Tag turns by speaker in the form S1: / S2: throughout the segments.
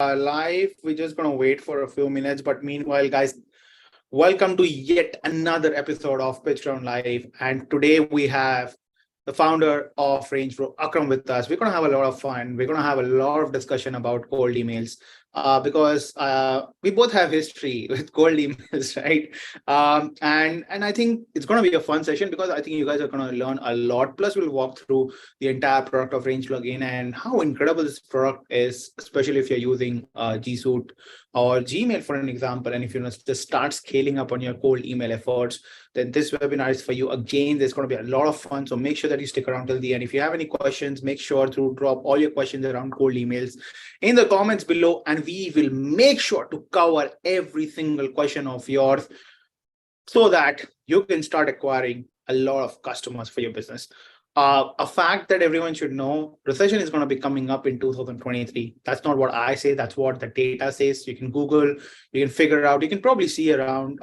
S1: Live. We're just gonna wait for a few minutes, but meanwhile, guys, welcome to yet another episode of PitchGround Live. And today we have the founder of Rangeflow, Akram, with us. We're gonna have a lot of fun. We're gonna have a lot of discussion about cold emails because we both have history with cold emails, right? And I think it's gonna be a fun session because I think you guys are gonna learn a lot. Plus, we'll walk through the entire product of Rangeflow again and how incredible this product is, especially if you're using G Suite or Gmail, for an example. And if you just start scaling up on your cold email efforts, then this webinar is for you. Again, there's going to be a lot of fun. So make sure that you stick around till the end. If you have any questions, make sure to drop all your questions around cold emails in the comments below, and we will make sure to cover every single question of yours so that you can start acquiring a lot of customers for your business. A fact that everyone should know, recession is going to be coming up in 2023. That's not what I say. That's what the data says. You can Google, you can figure it out. You can probably see around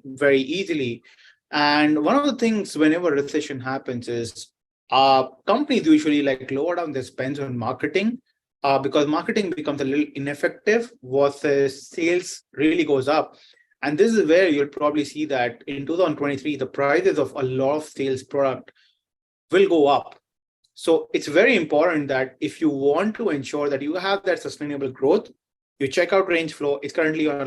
S1: very easily. And one of the things whenever recession happens is companies usually like lower down their spends on marketing because marketing becomes a little ineffective versus sales really goes up. And this is where you'll probably see that in 2023, the prices of a lot of sales product will go up. So it's very important that if you want to ensure that you have that sustainable growth, you check out Rangeflow. It's currently on a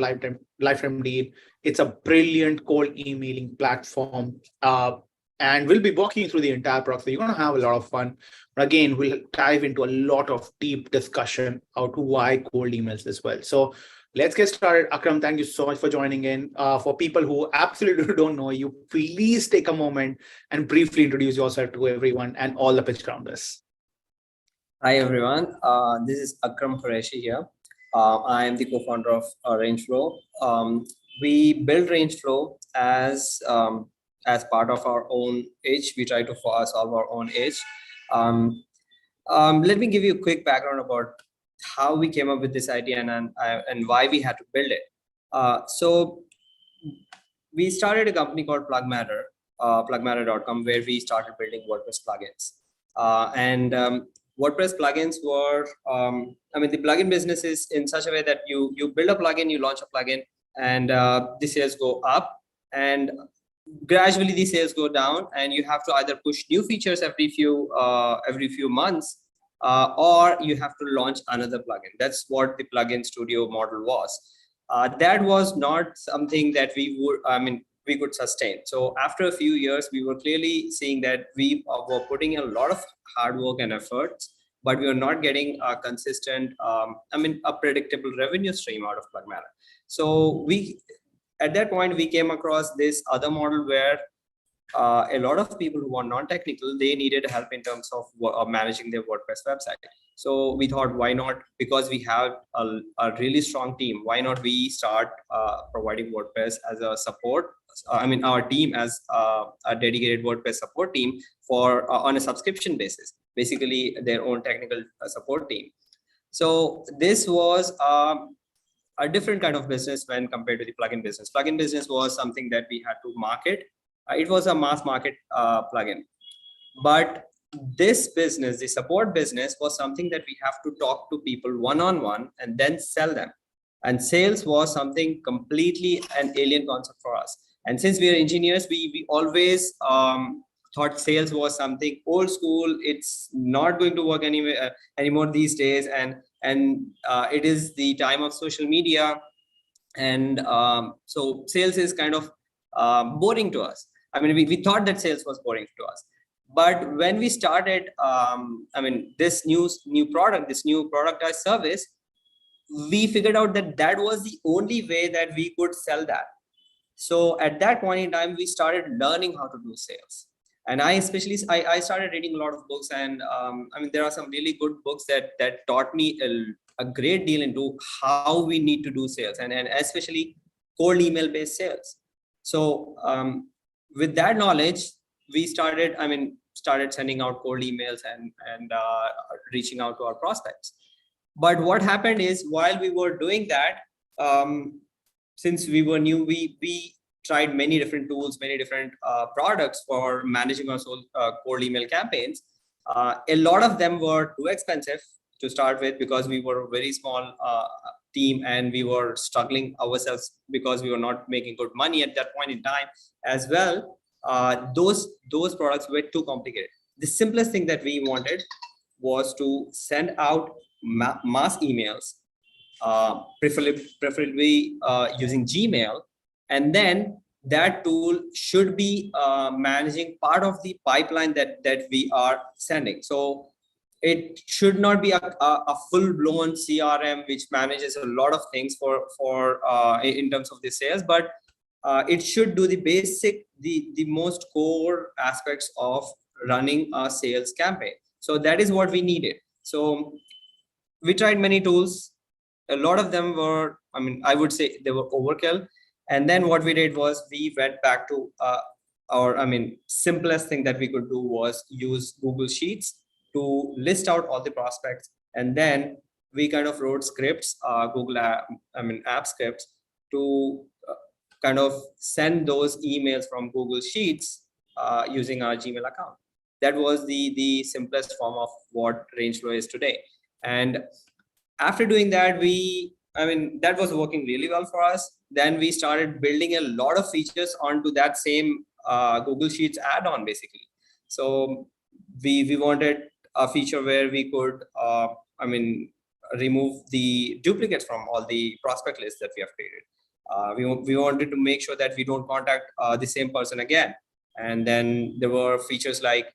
S1: lifetime deal. It's a brilliant cold emailing platform. And we'll be walking you through the entire product. So you're going to have a lot of fun. But again, we'll dive into a lot of deep discussion out to why cold emails as well. So let's get started. Akram, thank you so much for joining in. For people who absolutely don't know you, please take a moment and briefly introduce yourself to everyone and all the pitch grounders.
S2: Hi, everyone. This is Akram Qureshi here. I am the co-founder of Rangeflow. We built Rangeflow as part of our own edge. We try to solve our own edge. Let me give you a quick background about how we came up with this idea and why we had to build it. So we started a company called PlugMatter, plugmatter.com, where we started building WordPress plugins. WordPress plugins were, the plugin business is in such a way that you build a plugin, you launch a plugin, and the sales go up, and gradually the sales go down, and you have to either push new features every few months, or you have to launch another plugin. That's what the plugin studio model was. That was not something that we could sustain. So after a few years, we were clearly seeing that we were putting in a lot of hard work and efforts, but we were not getting a consistent, a predictable revenue stream out of PlugMatter. So at that point, we came across this other model where a lot of people who are non-technical, they needed help in terms of managing their WordPress website. So we thought, why not? Because we have a really strong team, why not we start providing WordPress as a support? Our team as a dedicated WordPress support team for on a subscription basis, basically their own technical support team. So this was a different kind of business when compared to the plugin business. Plugin business was something that we had to market. It was a mass market plugin. But this business, the support business, was something that we have to talk to people one-on-one and then sell them. And sales was something completely an alien concept for us. And since we are engineers, we always thought sales was something old school. It's not going to work anymore these days. And it is the time of social media. And so sales is kind of boring to us. We thought that sales was boring to us. But when we started, this new product, this new productized service, we figured out that was the only way that we could sell that. So at that point in time, we started learning how to do sales. And I started reading a lot of books, and there are some really good books that taught me a great deal into how we need to do sales, and especially cold email based sales. So with that knowledge, we started sending out cold emails and reaching out to our prospects. But what happened is, while we were doing that, since we were new, we tried many different tools, many different products for managing our cold email campaigns. A lot of them were too expensive. to start with, because we were a very small team and we were struggling ourselves because we were not making good money at that point in time as well. Those products were too complicated. The simplest thing that we wanted was to send out mass emails, preferably using Gmail, and then that tool should be managing part of the pipeline that we are sending. So it should not be a full-blown CRM which manages a lot of things for in terms of the sales, but it should do the basic, the most core aspects of running a sales campaign. So that is what we needed. So we tried many tools. A lot of them were, I mean, I would say they were overkill. And then what we did was we went back to simplest thing that we could do was use Google Sheets to list out all the prospects. And then we kind of wrote scripts, app scripts to kind of send those emails from Google Sheets using our Gmail account. That was the simplest form of what Rangeflow is today. And after doing that, that was working really well for us. Then we started building a lot of features onto that same Google Sheets add-on, basically. So we wanted a feature where we could, remove the duplicates from all the prospect lists that we have created. We wanted to make sure that we don't contact the same person again. And then there were features like,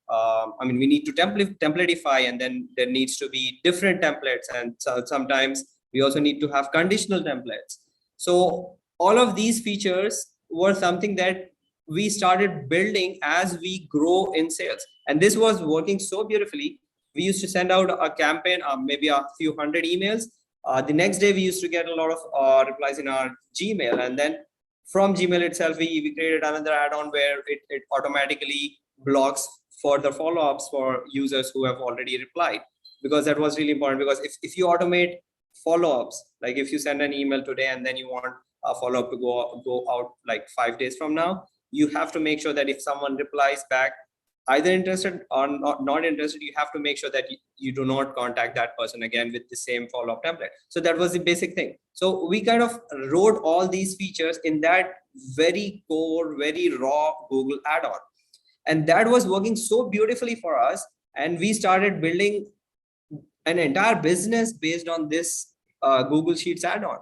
S2: we need to templateify, and then there needs to be different templates. And so sometimes we also need to have conditional templates. So all of these features were something that we started building as we grow in sales. And this was working so beautifully. We used to send out a campaign, maybe a few hundred emails. The next day, we used to get a lot of replies in our Gmail. And then from Gmail itself, we created another add-on where it automatically blocks further follow-ups for users who have already replied, because that was really important. Because if you automate follow-ups, like if you send an email today and then you want a follow-up to go out like 5 days from now, you have to make sure that if someone replies back, either interested or not interested, you have to make sure that you do not contact that person again with the same follow-up template. So that was the basic thing. So we kind of wrote all these features in that very core, very raw Google add-on. And that was working so beautifully for us. And we started building an entire business based on this Google Sheets add-on.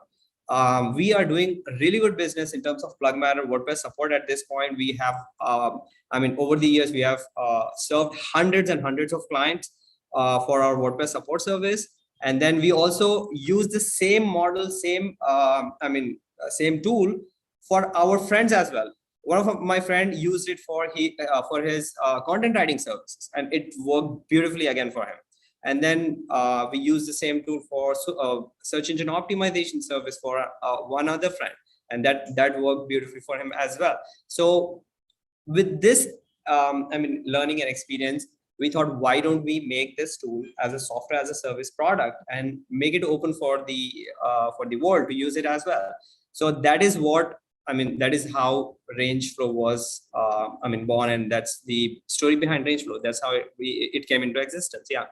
S2: We are doing really good business in terms of PlugMatter WordPress support at this point. We have, over the years, we have served hundreds and hundreds of clients for our WordPress support service. And then we also use the same model, same tool for our friends as well. One of my friend used it for his content writing services, and it worked beautifully again for him. And then we use the same tool for search engine optimization service for one other friend, and that worked beautifully for him as well. So with this, learning and experience, we thought, why don't we make this tool as a software as a service product and make it open for the world to use it as well. So that is what, that is how Rangeflow was, born, and that's the story behind Rangeflow. That's how it came into existence. Yeah.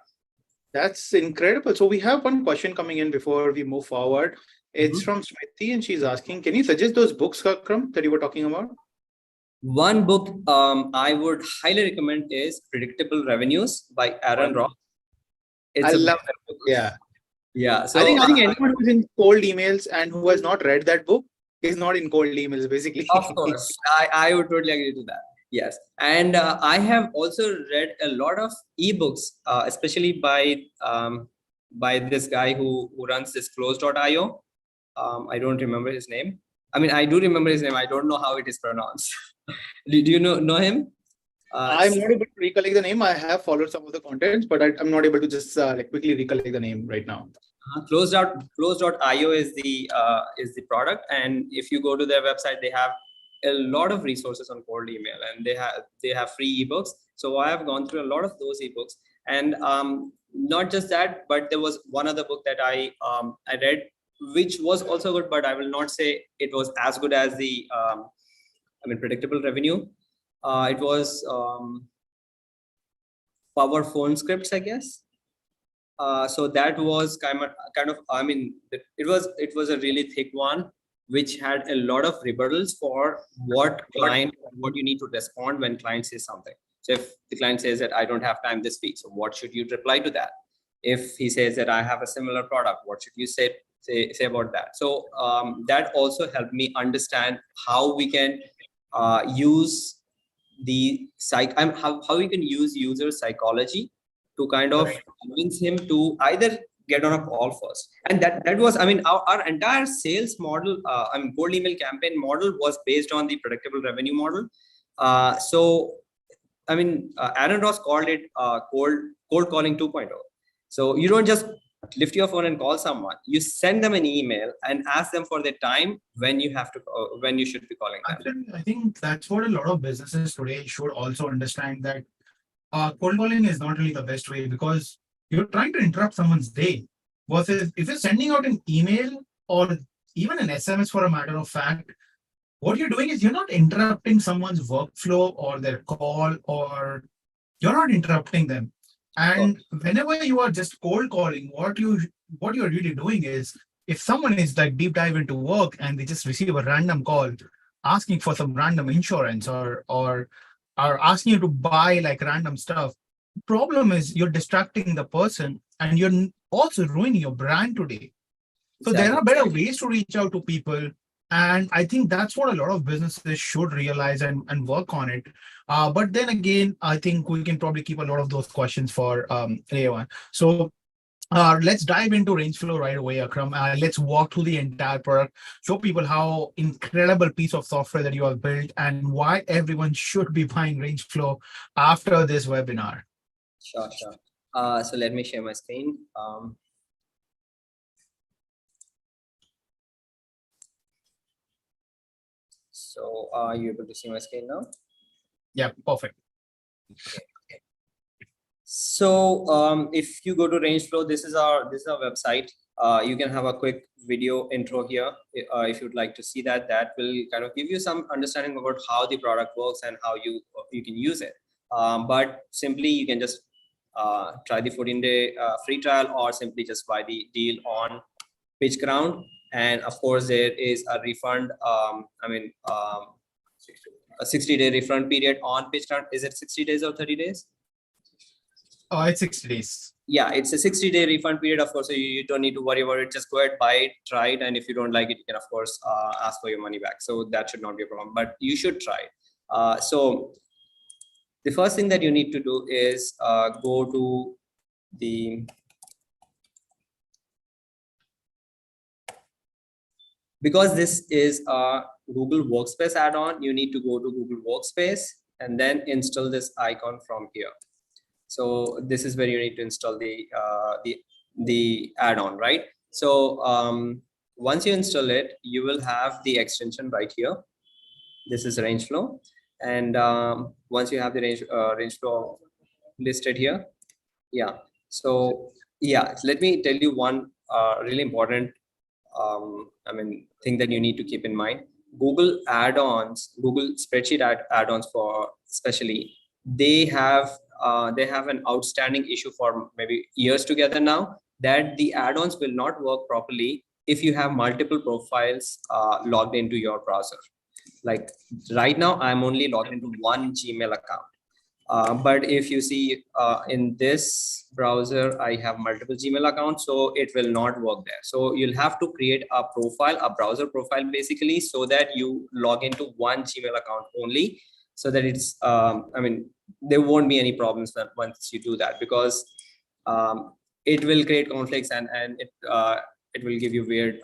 S1: That's incredible. So we have one question coming in before we move forward. It's from Smriti, and she's asking, can you suggest those books, Akram, that you were talking about?
S2: One book I would highly recommend is Predictable Revenues by Aaron Ross.
S1: I love that book. Yeah.
S2: Yeah. So
S1: I think anyone who's in cold emails and who has not read that book is not in cold emails, basically.
S2: Of course. I would totally agree to that. Yes. And I have also read a lot of ebooks, especially by this guy who runs this close.io. I don't remember his name. I do remember his name. I don't know how it is pronounced. Do you know him?
S1: I'm not able to recollect the name. I have followed some of the contents, but I'm not able to just quickly recollect the name right now.
S2: Close.io is the product, and if you go to their website, they have a lot of resources on cold email, and they have free ebooks. So I have gone through a lot of those ebooks, and not just that, but there was one other book that I read, which was also good, but I will not say it was as good as the Predictable Revenue. It was Power Phone Scripts, I guess. So that was kind of, I mean, it was a really thick one, which had a lot of rebuttals for what you need to respond when client says something. So if the client says that I don't have time this week, so what should you reply to that? If he says that I have a similar product, what should you say about that? So that also helped me understand how we can use how we can use user psychology to kind of convince him to either get on a call first. And that was, I mean, our entire sales model, cold email campaign model was based on the predictable revenue model. So I mean, Aaron Ross called it cold calling 2.0. So you don't just lift your phone and call someone. You send them an email and ask them for the time when you have to, when you should be calling them.
S1: I think that's what a lot of businesses today should also understand, that cold calling is not really the best way, because you're trying to interrupt someone's day. Versus if you're sending out an email or even an SMS, for a matter of fact, what you're doing is you're not interrupting someone's workflow or their call, or you're not interrupting them. And whenever you are just cold calling, what you're really doing is, if someone is like deep dive into work and they just receive a random call asking for some random insurance, or are asking you to buy like random stuff, problem is you're distracting the person and you're also ruining your brand today. So there are better ways to reach out to people. And I think that's what a lot of businesses should realize and work on it. But then again, I think we can probably keep a lot of those questions for later on. So let's dive into Rangeflow right away, Akram. Let's walk through the entire product, show people how incredible piece of software that you have built and why everyone should be buying Rangeflow after this webinar.
S2: Sure. So let me share my screen. So are you able to see my screen now?
S1: Yeah, perfect.
S2: Okay. So if you go to Rangeflow, this is our website. You can have a quick video intro here if you'd like to see that. That will kind of give you some understanding about how the product works and how you can use it. But simply you can just try the 14-day free trial, or simply just buy the deal on PitchGround. And of course, there is a refund. A 60-day refund period on PitchGround. Is it 60 days or 30 days?
S1: Oh, it's 60 days.
S2: Yeah, it's a 60-day refund period. Of course, so you don't need to worry about it. Just go ahead, buy it, try it, and if you don't like it, you can of course ask for your money back. So that should not be a problem. But you should try it. So the first thing that you need to do is go to the because this is a Google Workspace add-on, you need to go to Google Workspace and then install this icon from here. So this is where you need to install the add-on, right? So once you install it, you will have the extension right here. This is Rangeflow, and once you have the Rangeflow listed here, yeah. So yeah, let me tell you one really important thing that you need to keep in mind. Google add-ons, Google spreadsheet add-ons for especially, they have an outstanding issue for maybe years together now, that the add-ons will not work properly if you have multiple profiles logged into your browser. Like right now, I'm only logged into one Gmail account. But if you see in this browser, I have multiple Gmail accounts, so it will not work there. So you'll have to create a profile, a browser profile basically, so that you log into one Gmail account only, so that it's, there won't be any problems once you do that, because it will create conflicts and it will give you weird,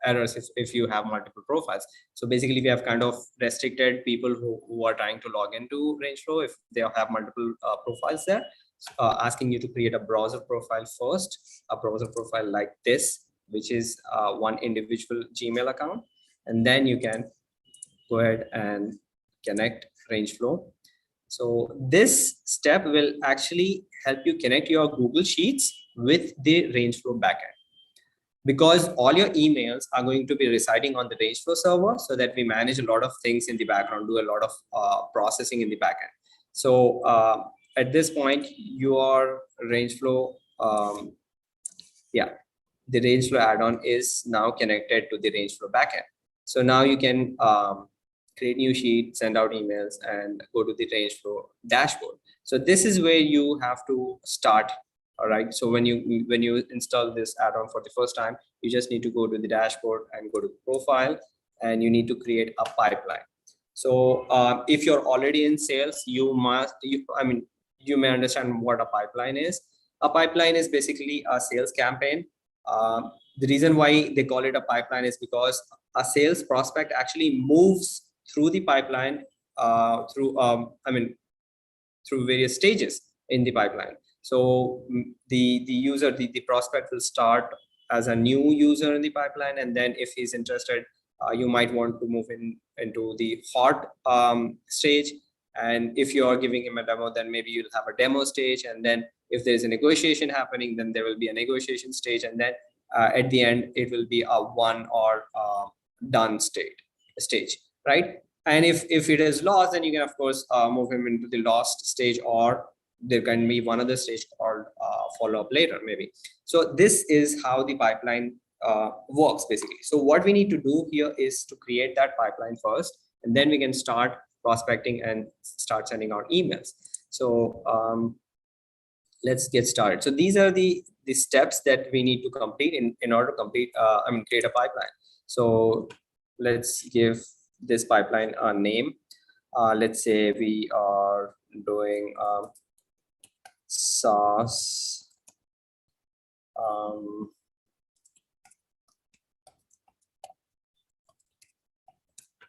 S2: errors if you have multiple profiles. So basically we have kind of restricted people who are trying to log into Rangeflow if they have multiple profiles there, asking you to create a browser profile first, a browser profile like this, which is one individual Gmail account, and then you can go ahead and connect Rangeflow. So this step will actually help you connect your Google Sheets with the Rangeflow backend, because all your emails are going to be residing on the Rangeflow server, so that we manage a lot of things in the background, do a lot of processing in the backend. So at this point, your Rangeflow yeah, the Rangeflow add-on is now connected to the Rangeflow backend. So now you can create new sheets, send out emails, and go to the Rangeflow dashboard. So this is where you have to start. All right. So when you install this add-on for the first time, you just need to go to the dashboard and go to profile, and you need to create a pipeline. So if you're already in sales, you may understand what a pipeline is. A pipeline is basically a sales campaign. The reason why they call it a pipeline is because a sales prospect actually moves through the pipeline through various stages in the pipeline. So the prospect will start as a new user in the pipeline, and then if he's interested, you might want to move into the hot stage. And if you are giving him a demo, then maybe you'll have a demo stage, and then if there's a negotiation happening, then there will be a negotiation stage, and then at the end it will be a one or done stage, right? And if it is lost, then you can of course move him into the lost stage, or there can be one other stage called follow up later maybe. So this is how the pipeline works basically. So what we need to do here is to create that pipeline first, and then we can start prospecting and start sending out emails. So let's get started. So these are the steps that we need to complete in order to create a pipeline. So let's give this pipeline a name. Let's say we are doing saas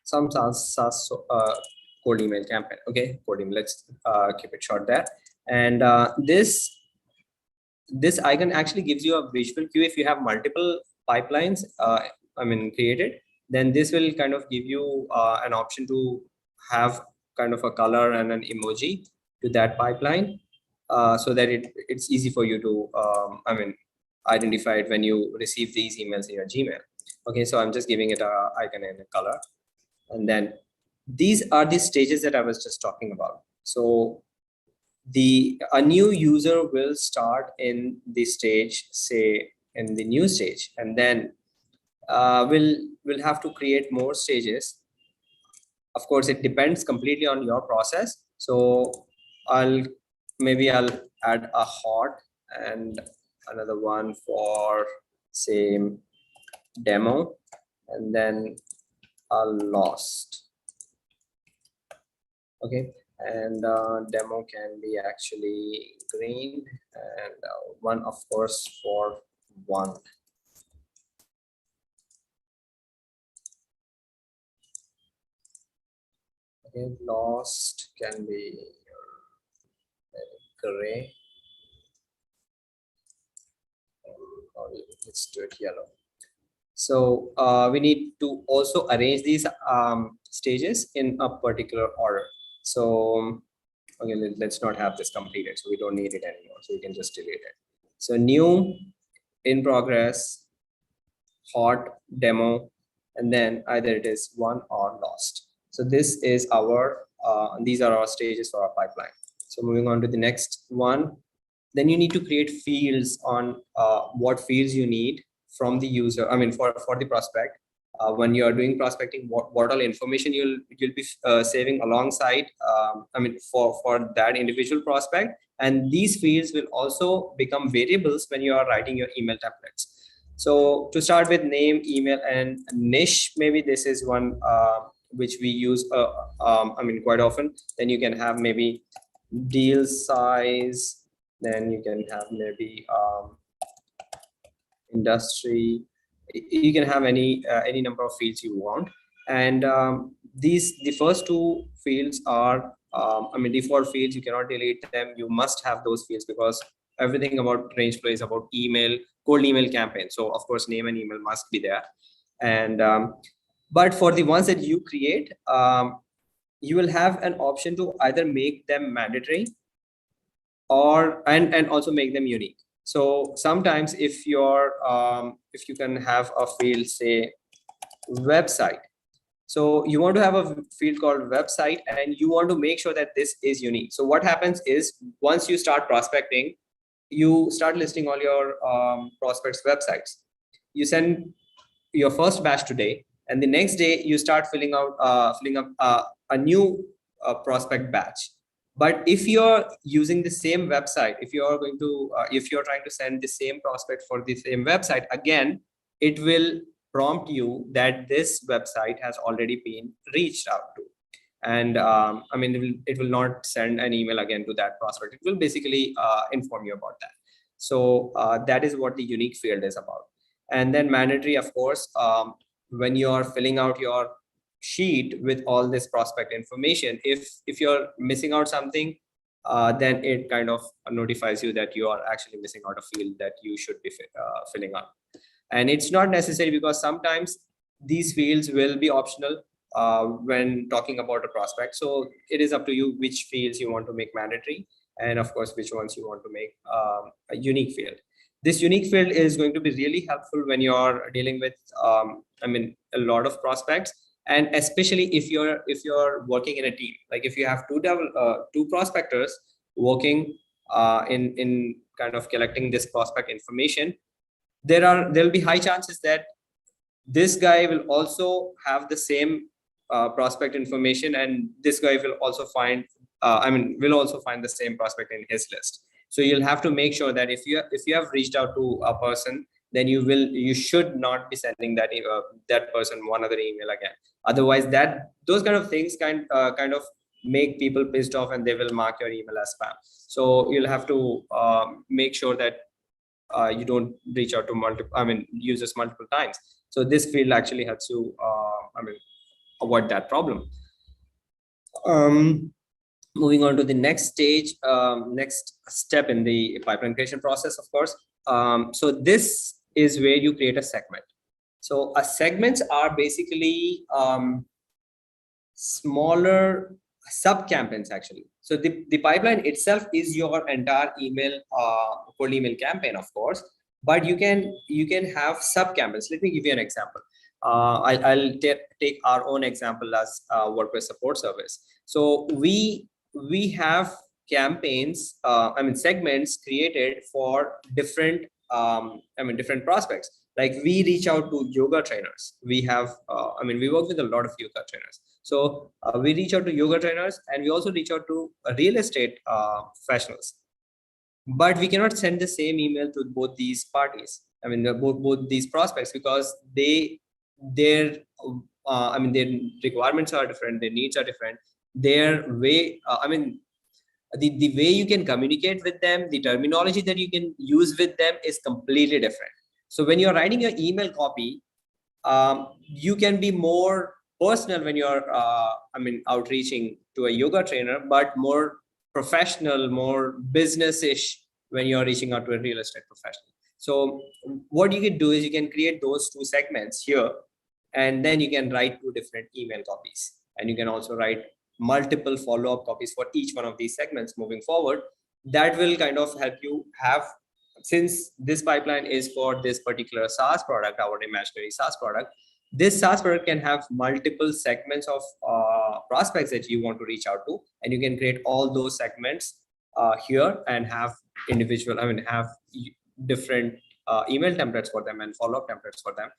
S2: some saas cold email campaign. Okay, cold email. Let's keep it short there. And this icon actually gives you a visual cue. If you have multiple pipelines created, then this will kind of give you an option to have kind of a color and an emoji to that pipeline, so that it's easy for you to identify it when you receive these emails in your Gmail. Okay, so I'm just giving it a icon and a color. And then these are the stages that I was just talking about. So a new user will start in the stage, say in the new stage, and then we'll have to create more stages. Of course, it depends completely on your process. So I'll add a hot and another one for same demo, and then a lost. Okay, and demo can be actually green, and one of course for one. Okay, lost can be gray. Let's do it yellow. So we need to also arrange these stages in a particular order. So okay, let's not have this completed, so we don't need it anymore, so we can just delete it. So new, in progress, hot, demo, and then either it is one or lost. So this is our these are our stages for our pipeline. So moving on to the next one, then you need to create fields on what fields you need from the user, for the prospect. When you are doing prospecting, what all information you'll be saving alongside for that individual prospect. And these fields will also become variables when you are writing your email templates. So to start with, name, email, and niche, maybe this is one which we use quite often. Then you can have maybe deal size, then you can have maybe industry. You can have any number of fields you want. And the first two fields are default fields. You cannot delete them. You must have those fields because everything about Rangeflow is about email, cold email campaign. So of course, name and email must be there. And but for the ones that you create, you will have an option to either make them mandatory or and also make them unique. So sometimes if you can have a field, say website, so you want to have a field called website and you want to make sure that this is unique. So what happens is once you start prospecting, you start listing all your prospects websites. You send your first batch today, and the next day you start filling up a new prospect batch. But if you're using the same website, if you're trying to send the same prospect for the same website, again, it will prompt you that this website has already been reached out to. And I mean, it will not send an email again to that prospect. It will basically inform you about that. So that is what the unique field is about. And then mandatory, of course, when you're filling out your sheet with all this prospect information, if you're missing out something, then it kind of notifies you that you are actually missing out a field that you should be filling out. And it's not necessary, because sometimes these fields will be optional when talking about a prospect. So it is up to you which fields you want to make mandatory, and of course which ones you want to make a unique field. This unique field is going to be really helpful when you're dealing with I mean, a lot of prospects, and especially if you're working in a team. Like if you have two prospectors working in kind of collecting this prospect information, there'll be high chances that this guy will also have the same prospect information, and this guy will also find the same prospect in his list. So you'll have to make sure that if you have reached out to a person, then you should not be sending that person one other email again. Otherwise, those kind of things kind of make people pissed off, and they will mark your email as spam. So you'll have to make sure that you don't reach out to users multiple times. So this field actually helps you avoid that problem. Moving on to the next stage, next step in the pipeline creation process, of course. So this is where you create a segment. So segments are basically smaller sub campaigns actually. So the pipeline itself is your entire cold email campaign, of course, but you can have sub campaigns. Let me give you an example. I'll take our own example as WordPress support service. So we have campaigns, segments created for different different prospects. Like we reach out to yoga trainers. We have we work with a lot of yoga trainers. So we reach out to yoga trainers, and we also reach out to real estate professionals. But we cannot send the same email to both these parties. Both these prospects, because their requirements are different, their needs are different, their way, the way you can communicate with them, the terminology that you can use with them is completely different. So when you're writing your email copy, you can be more personal when you're outreaching to a yoga trainer, but more professional, more business-ish when you're reaching out to a real estate professional. So what you can do is you can create those two segments here, and then you can write two different email copies, and you can also write multiple follow-up copies for each one of these segments moving forward. That will kind of help you have, since this pipeline is for this particular SaaS product, our imaginary SaaS product, this SaaS product can have multiple segments of prospects that you want to reach out to, and you can create all those segments here and have have different email templates for them and follow-up templates for them,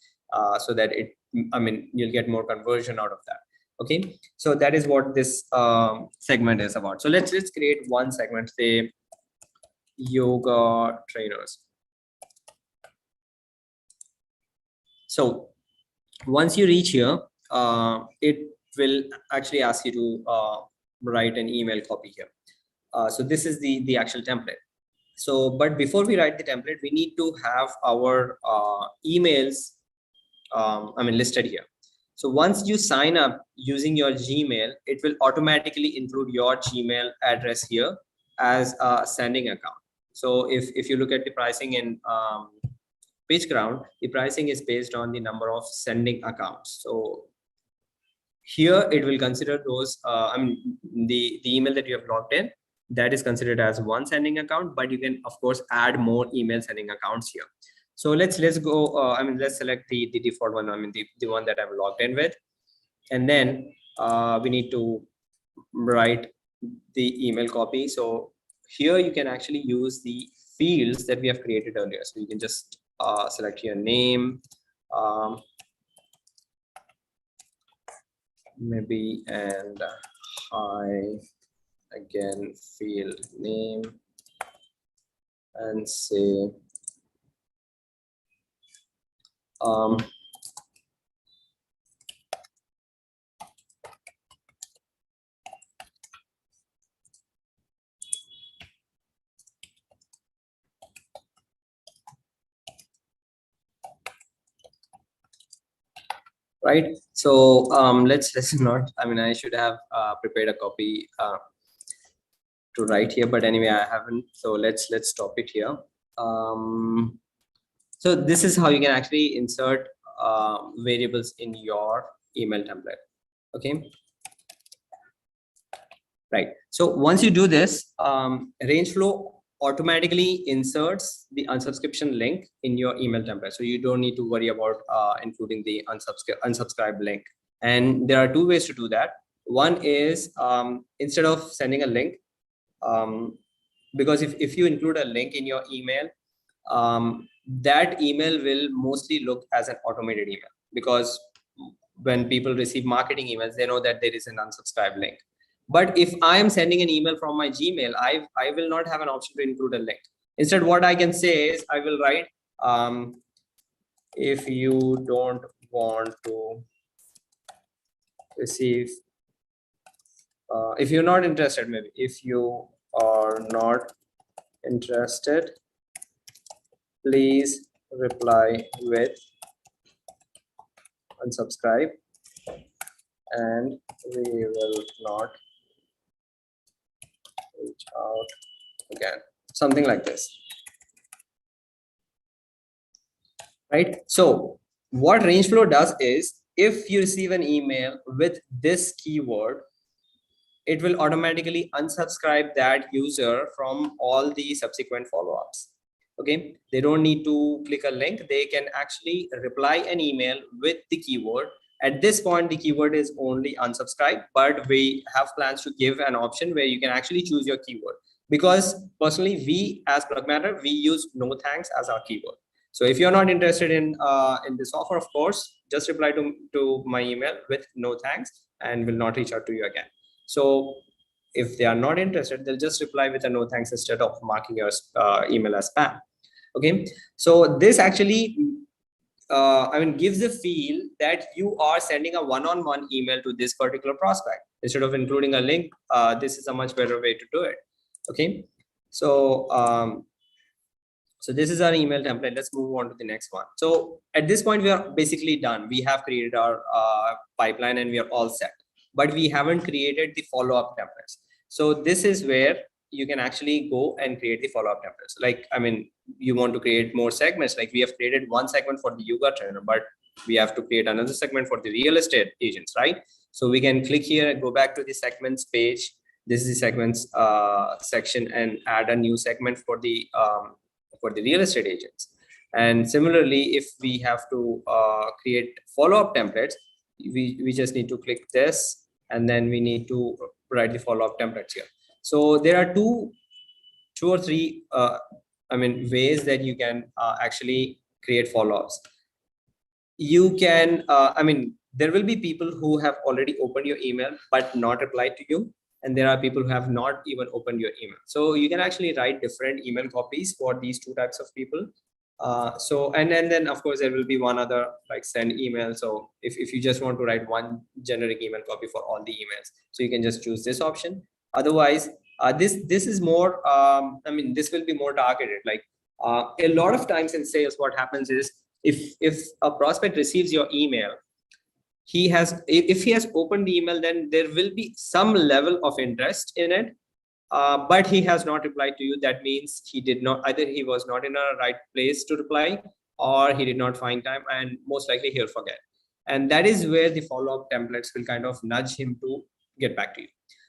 S2: so that you'll get more conversion out of that. Okay, so that is what this segment is about. So let's create one segment, say yoga trainers. So once you reach here, it will actually ask you to write an email copy here. So this is the actual template. So, but before we write the template, we need to have our emails listed here. So once you sign up using your Gmail, it will automatically include your Gmail address here as a sending account. So if you look at the pricing in PitchGround, the pricing is based on the number of sending accounts. So here it will consider those, the email that you have logged in, that is considered as one sending account, but you can of course add more email sending accounts here. So let's go, let's select the default one, the one that I'm logged in with. And then we need to write the email copy. So here you can actually use the fields that we have created earlier. So you can just select your name, maybe, and hi again field name, and say right. So let's not, I mean, I should have prepared a copy to write here, but anyway, I haven't. So let's stop it here. So this is how you can actually insert variables in your email template. Okay. Right. So once you do this, Rangeflow automatically inserts the unsubscription link in your email template. So you don't need to worry about including the unsubscribe link. And there are two ways to do that. One is instead of sending a link, because if you include a link in your email, that email will mostly look as an automated email, because when people receive marketing emails, they know that there is an unsubscribe link. But if I am sending an email from my Gmail, I will not have an option to include a link. Instead, what I can say is I will write, if you don't want to receive, if you're not interested, maybe if you are not interested, please reply with unsubscribe and we will not reach out again, something like this, right? So what Rangeflow does is, if you receive an email with this keyword, it will automatically unsubscribe that user from all the subsequent follow-ups. Okay, they don't need to click a link. They can actually reply an email with the keyword. At this point, the keyword is only unsubscribe, but we have plans to give an option where you can actually choose your keyword. Because personally, we as PlugMatter, we use no thanks as our keyword. So if you're not interested in this offer, of course, just reply to my email with no thanks and will not reach out to you again. So if they are not interested, they'll just reply with a no thanks instead of marking your email as spam. Okay, so this actually I mean, gives the feel that you are sending a one-on-one email to this particular prospect instead of including a link. This is a much better way to do it. Okay, so so this is our email template. Let's move on to the next one. So at this point, we are basically done. We have created our pipeline and we are all set, but we haven't created the follow-up templates. So this is where you can actually go and create the follow-up templates. Like, I mean, you want to create more segments. Like we have created one segment for the yoga trainer, but we have to create another segment for the real estate agents, right? So we can click here and go back to the segments page. This is the segments section, and add a new segment for the real estate agents. And similarly, if we have to create follow-up templates, we just need to click this, and then we need to write the follow-up templates here. So there are two or three I mean, ways that you can actually create follow-ups. You can I mean, there will be people who have already opened your email but not replied to you, and there are people who have not even opened your email. So you can actually write different email copies for these two types of people. So and then of course there will be one other, like send email. So if you just want to write one generic email copy for all the emails, so you can just choose this option. Otherwise, this is more I mean, this will be more targeted. Like a lot of times in sales, what happens is, if a prospect receives your email, if he has opened the email, then there will be some level of interest in it, but he has not replied to you. That means he did not, either he was not in a right place to reply, or he did not find time, and most likely he'll forget. And that is where the follow-up templates will kind of nudge him to get back to you.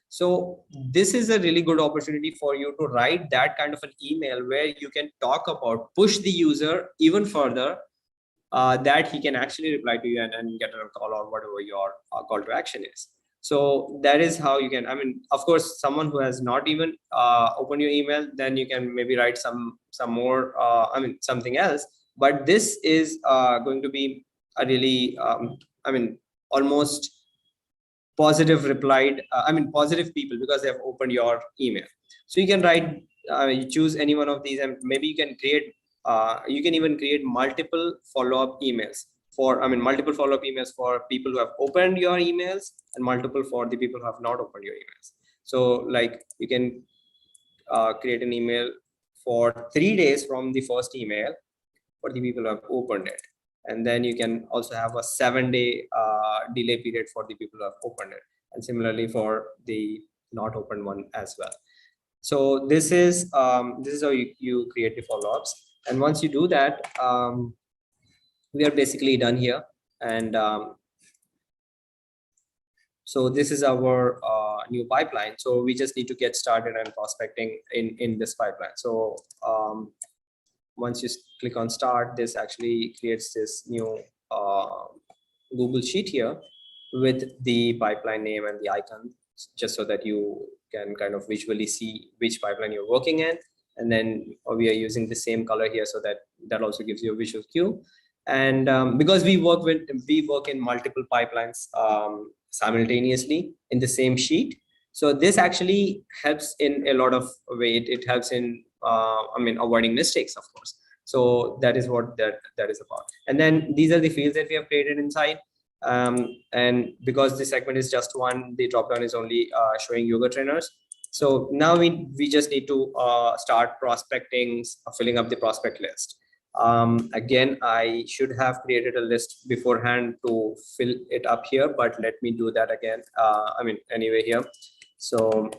S2: So this is a really good opportunity for you to write that kind of an email where you can talk about, push the user even further, that he can actually reply to you and get a call or whatever your call to action is. So that is how you can, I mean, of course, someone who has not even opened your email, then you can maybe write some more, I mean, something else. But this is going to be a really, I mean, almost positive replied, I mean, positive people, because they have opened your email. So you can write, you choose any one of these, and maybe you can create, you can even create multiple follow-up emails for, I mean, multiple follow-up emails for people who have opened your emails, and multiple for the people who have not opened your emails. So like you can create an email for 3 days from the first email for the people who have opened it. And then you can also have a 7-day delay period for the people who have opened it. And similarly for the not opened one as well. So this is how you create the follow-ups. And once you do that, we are basically done here. And so this is our new pipeline. So we just need to get started and prospecting in this pipeline. So once you click on start, this actually creates this new Google Sheet here with the pipeline name and the icon, just so that you can kind of visually see which pipeline you're working in. And then we are using the same color here, so that also gives you a visual cue. And because we work in multiple pipelines simultaneously in the same sheet, so this actually helps in a lot of way. It helps in I mean, avoiding mistakes, of course. So that is what that is about. And then these are the fields that we have created inside. And because this segment is just one, the dropdown is only showing yoga trainers. So now we just need to start prospecting, filling up the prospect list. Again, I should have created a list beforehand to fill it up here, but let me do that again. I mean, anyway here. So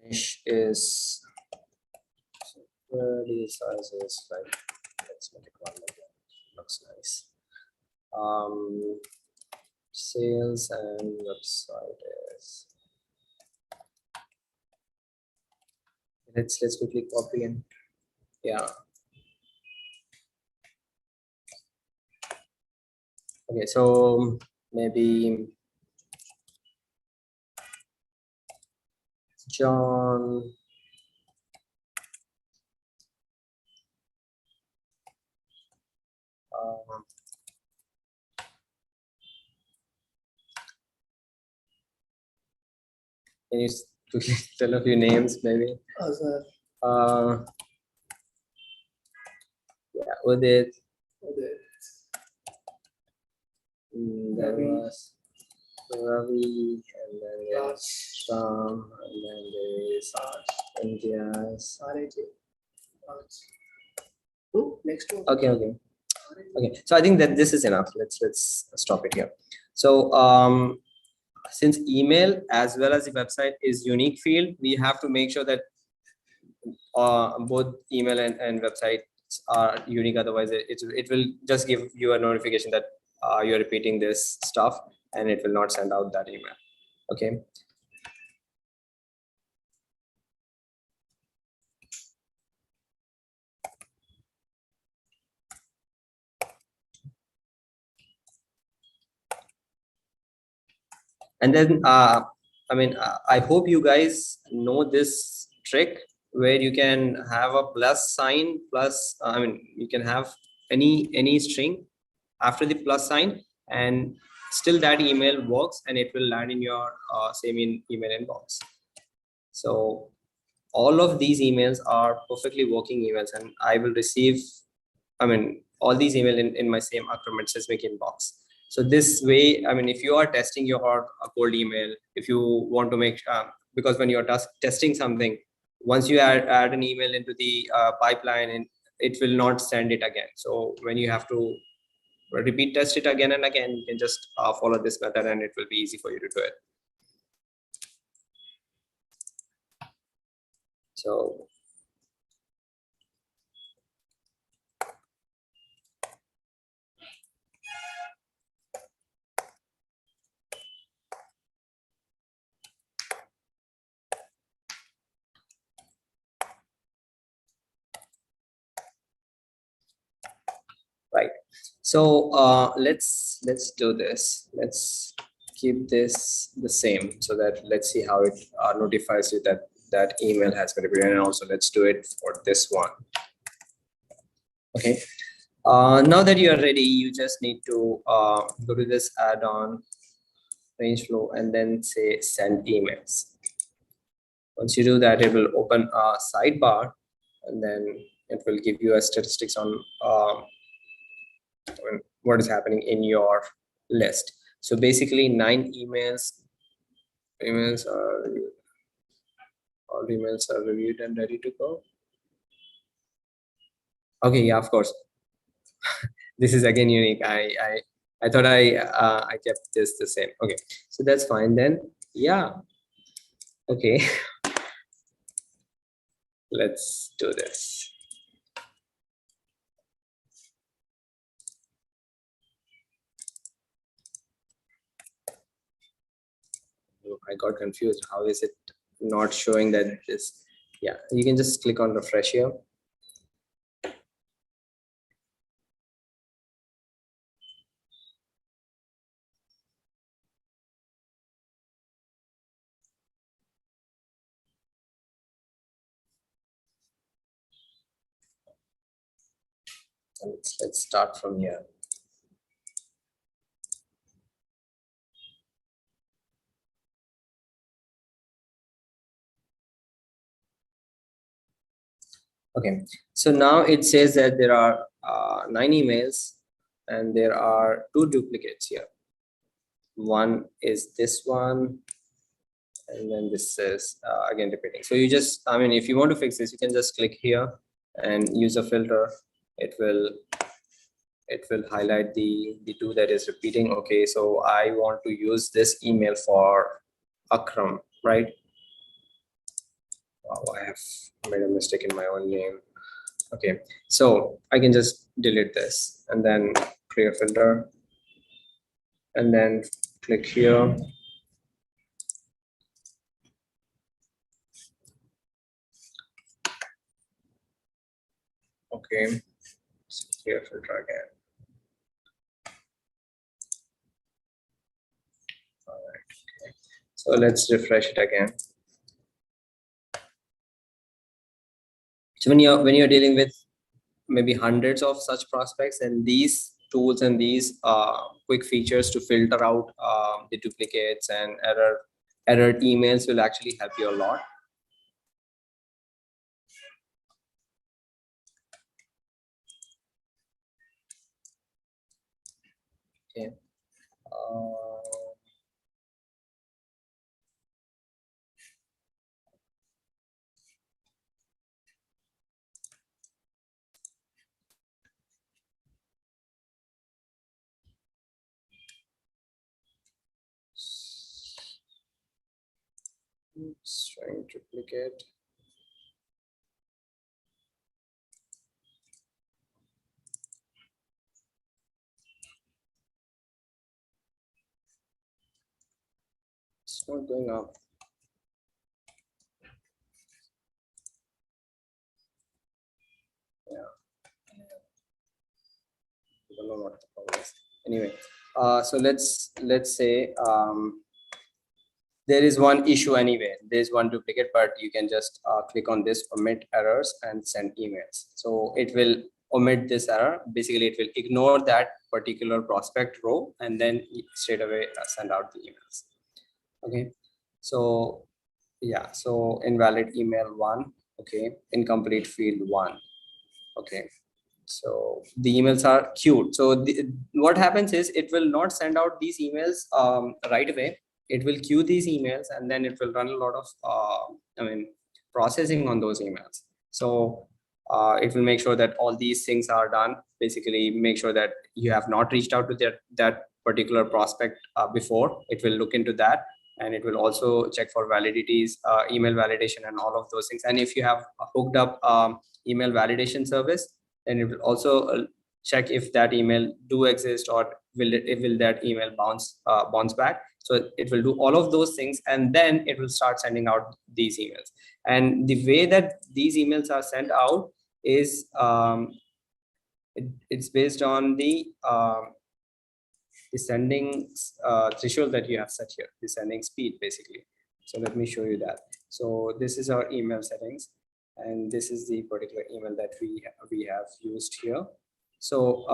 S2: niche is the size is like, let's make it one again. Looks nice. Sales and website is, let's quickly copy and yeah. Okay, so maybe John. Can you quickly tell a few names, maybe? Yeah, Udit. There was Ravi, and then there's Sham, and then there is India's. Okay. So I think that this is enough. Let's stop it here. So since email as well as the website is unique field, we have to make sure that both email and websites are unique. Otherwise, it will just give you a notification that you're repeating this stuff, and it will not send out that email. Okay. And then I mean, I hope you guys know this trick where you can have a plus sign plus, I mean, you can have any string after the plus sign, and still that email works, and it will land in your same email inbox. So all of these emails are perfectly working emails, and I will receive, I mean, all these emails in my same Acrobat Seismic inbox. So this way, I mean, if you are testing your cold email, if you want to make, because when you're testing something, once you add an email into the pipeline, and it will not send it again. So when you have to repeat test it again and again, you can just follow this method, and it will be easy for you to do it. So So let's do this. Let's keep this the same so that let's see how it notifies you that that email has been repeated. And also let's do it for this one. Okay. Now that you are ready, you just need to go to this add-on Rangeflow and then say send emails. Once you do that, it will open a sidebar and then it will give you a statistics on what is happening in your list. So basically 9 emails are all emails are reviewed and ready to go. Okay, yeah, of course. This is again unique. I thought I kept this the same. Okay, so that's fine then. Yeah. Okay. Let's do this. I got confused. How is it not showing that this? Yeah, you can just click on refresh here. And let's start from here. Okay, so now it says that there are 9 emails and there are 2 duplicates here. One is this one, and then this is again repeating. So you just, I mean, if you want to fix this, you can just click here and use a filter. It will highlight the 2 that is repeating. Okay, so I want to use this email for Akram, right? Wow, I have made a mistake in my own name. Okay, so I can just delete this and then clear filter and then click here. Okay, so clear filter again. All right, okay. So let's refresh it again. So when you're dealing with maybe hundreds of such prospects, and these tools and these quick features to filter out the duplicates and error emails will actually help you a lot. Okay. Oops, trying to duplicate. It's not going up. Yeah. I don't know what the problem is. Anyway, so let's say there is one issue anyway. There's one duplicate, but you can just click on this omit errors and send emails. So it will omit this error. Basically, it will ignore that particular prospect row and then straight away send out the emails. Okay, so yeah, so invalid email 1. Okay, incomplete field 1. Okay, so the emails are queued. So what happens is it will not send out these emails right away. It will queue these emails and then it will run a lot of processing on those emails. So it will make sure that all these things are done. Basically make sure that you have not reached out to that particular prospect before. It will look into that, and it will also check for validities, email validation and all of those things. And if you have hooked up email validation service, then it will also check if that email do exist, or will that email bounce back. So it will do all of those things, and then it will start sending out these emails. And the way that these emails are sent out is It's based on the sending threshold that you have set here, the sending speed basically. So let me show you that. So this is our email settings, and this is the particular email that we have used here. So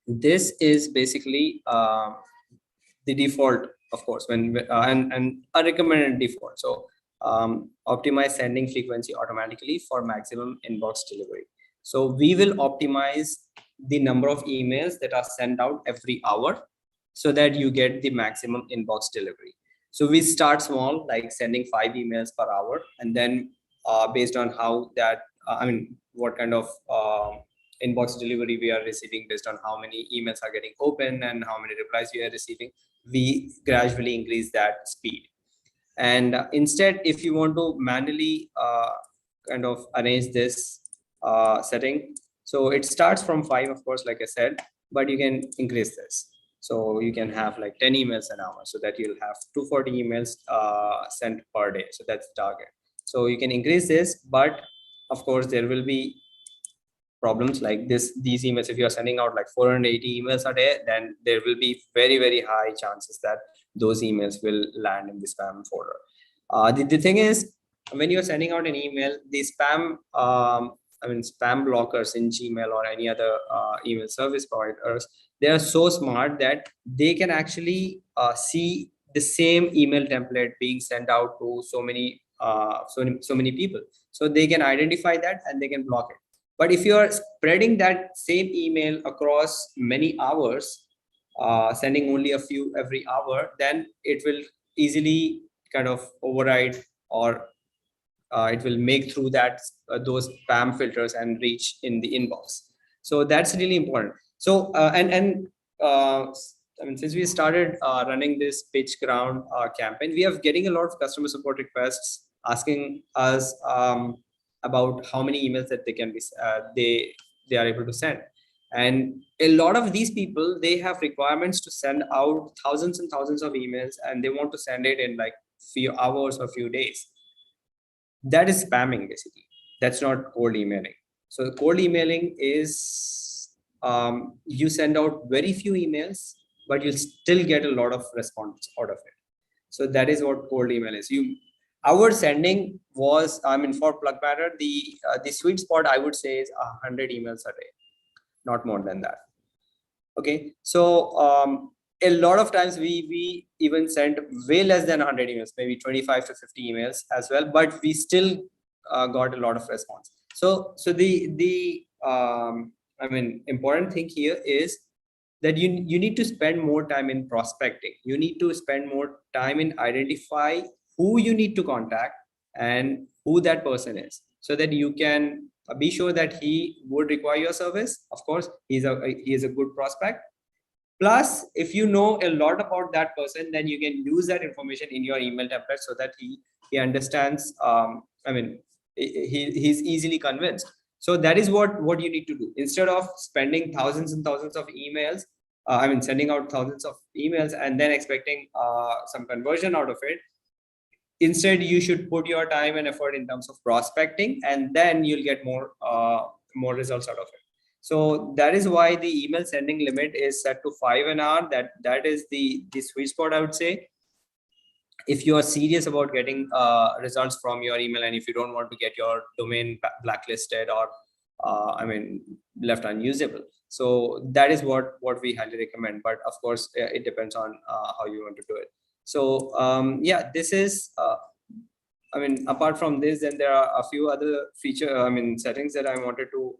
S2: this is basically the default, of course, when and a recommended default. So optimize sending frequency automatically for maximum inbox delivery. So we will optimize the number of emails that are sent out every hour so that you get the maximum inbox delivery. So we start small, like sending 5 emails per hour, and then based on how that, what kind of inbox delivery we are receiving, based on how many emails are getting open and how many replies we are receiving, we gradually increase that speed. And instead, if you want to manually kind of arrange this setting, so it starts from 5, of course, like I said, but you can increase this. So you can have like 10 emails an hour, so that you'll have 240 emails sent per day. So that's the target. So you can increase this, but of course there will be problems like these emails. If you are sending out like 480 emails a day, then there will be very high chances that those emails will land in the spam folder. The thing is, when you're sending out an email, the spam spam blockers in Gmail or any other email service providers, they are so smart that they can actually see the same email template being sent out to so many people. So they can identify that and they can block it. But if you are spreading that same email across many hours, sending only a few every hour, then it will easily kind of override, or it will make through that those spam filters and reach in the inbox. So that's really important. So since we started running this PitchGround campaign, we are getting a lot of customer support requests asking us about how many emails that they can be they are able to send. And a lot of these people, they have requirements to send out thousands and thousands of emails, and they want to send it in like few hours or few days. That is spamming basically. That's not cold emailing. So cold emailing is you send out very few emails, but you'll still get a lot of response out of it. So that is what cold email is. Our sending was, for PlugMatter, the sweet spot I would say is 100 emails a day, not more than that. Okay, so a lot of times we even sent way less than 100 emails, maybe 25 to 50 emails as well, but we still got a lot of response. So the important thing here is that you need to spend more time in prospecting. You need to spend more time in identify who you need to contact and who that person is, so that you can be sure that he would require your service. Of course, he is a good prospect. Plus, if you know a lot about that person, then you can use that information in your email template so that he understands. He's easily convinced. So that is what you need to do. Instead of spending thousands and thousands of emails, sending out thousands of emails and then expecting some conversion out of it. Instead, you should put your time and effort in terms of prospecting, and then you'll get more results out of it. So that is why the email sending limit is set to 5 an hour. That is the sweet spot, I would say. If you are serious about getting results from your email, and if you don't want to get your domain blacklisted or left unusable, so that is what we highly recommend. But of course, it depends on how you want to do it. So yeah, this is apart from this, then there are a few other settings that I wanted to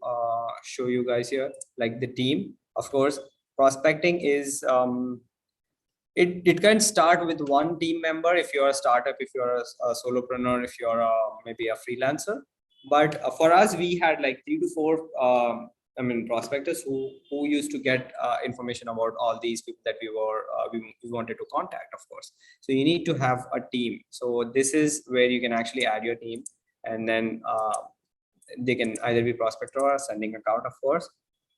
S2: show you guys here, like the team. Of course, prospecting is it can start with one team member if you're a startup, if you're a solopreneur, if you're maybe a freelancer. But for us, we had like 3 to 4 prospectors who used to get information about all these people that we wanted to contact, of course. So you need to have a team. So this is where you can actually add your team, and then they can either be prospector or a sending account, of course.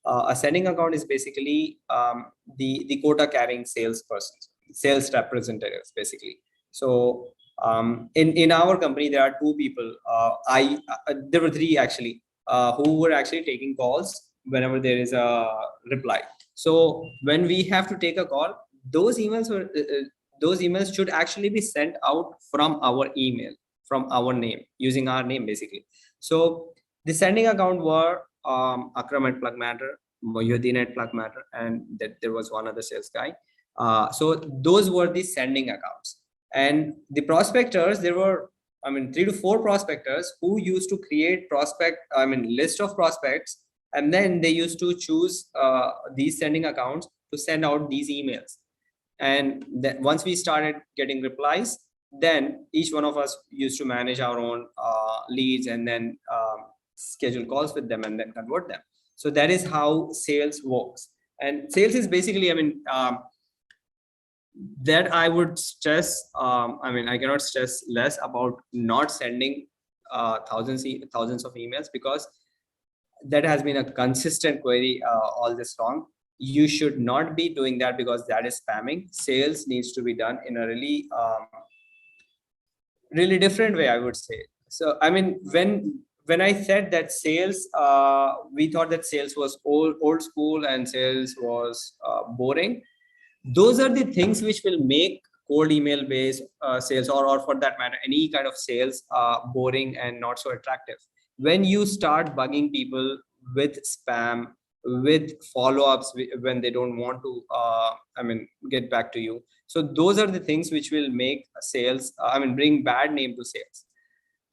S2: A sending account is basically the quota carrying salespersons, sales representatives, basically. So in our company, there are 2 people. There were 3 actually, who were actually taking calls whenever there is a reply. So when we have to take a call, those emails should actually be sent out from our email, from our name, using our name basically. So the sending account were Akram at Plug Matter, Mohyuddin at Plug Matter, and that there was one other sales guy. So those were the sending accounts. And the prospectors, there were, 3 to 4 prospectors who used to create list of prospects, and then they used to choose these sending accounts to send out these emails. And then once we started getting replies, then each one of us used to manage our own leads and then schedule calls with them and then convert them. So that is how sales works. And sales is basically, that I would stress, I cannot stress less about not sending thousands of emails, because that has been a consistent query all this long. You should not be doing that, because that is spamming. Sales needs to be done in a really really different way, I would say. So when I said that sales, we thought that sales was old school and sales was boring. Those are the things which will make cold email based sales, or for that matter any kind of sales, boring and not so attractive. When you start bugging people with spam, with follow-ups when they don't want to get back to you, so those are the things which will make sales, bring bad name to sales.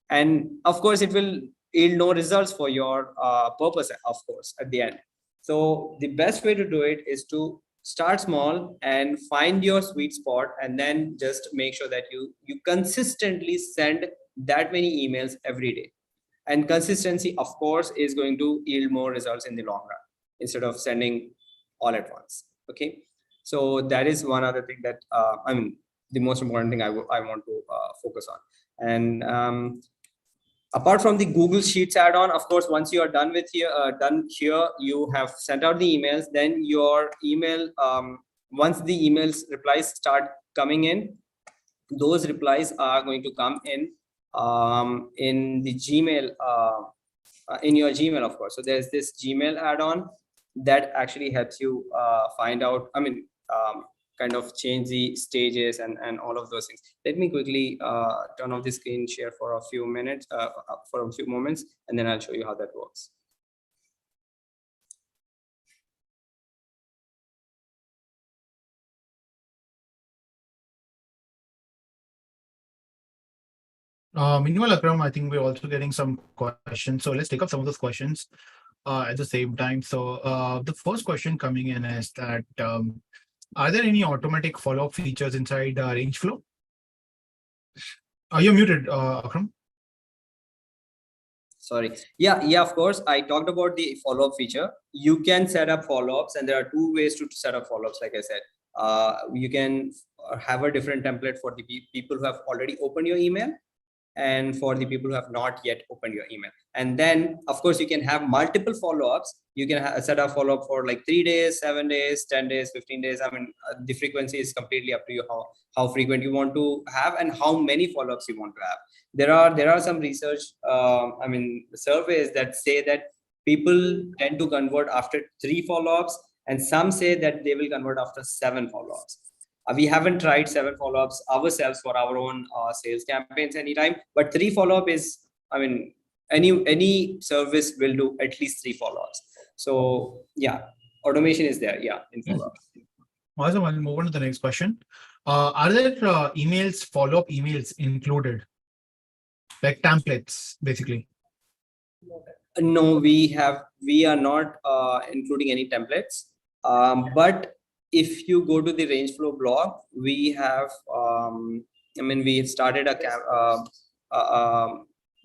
S2: And of course it will yield no results for your purpose, of course, at the end. So the best way to do it is to start small and find your sweet spot, and then just make sure that you consistently send that many emails every day. And consistency, of course, is going to yield more results in the long run, instead of sending all at once. Okay, so that is one other thing that the most important thing I want to focus on. And apart from the Google Sheets add-on, of course, once you are done here, you have sent out the emails. Then your email, once the emails replies start coming in, those replies are going to come in the Gmail, in your Gmail, of course. So there's this Gmail add-on that actually helps you find out, kind of change the stages and all of those things. Let me quickly turn off the screen share for a few minutes, for a few moments, and then I'll show you how that works.
S1: Meanwhile, Akram, I think we're also getting some questions. So let's take up some of those questions at the same time. So the first question coming in is that, are there any automatic follow-up features inside Rangeflow? You're muted, Akram.
S2: Sorry. Yeah, of course. I talked about the follow-up feature. You can set up follow-ups, and there are 2 ways to set up follow-ups. Like I said, you can have a different template for the people who have already opened your email, and for the people who have not yet opened your email. And then, of course, you can have multiple follow-ups. You can set a follow-up for like 3 days, 7 days, 10 days, 15 days. The frequency is completely up to you, how frequent you want to have and how many follow-ups you want to have. There are some research, surveys that say that people tend to convert after 3 follow-ups, and some say that they will convert after 7 follow-ups. We haven't tried 7 follow-ups ourselves for our own sales campaigns anytime, but 3 follow-up is, any service will do at least 3 follow-ups. So yeah, automation is there. Yeah, in follow-ups.
S1: Awesome. I'll move on to the next question. Are there emails, follow-up emails included, like templates, basically?
S2: No, we are not including any templates. But if you go to the Rangeflow blog, we have, we started a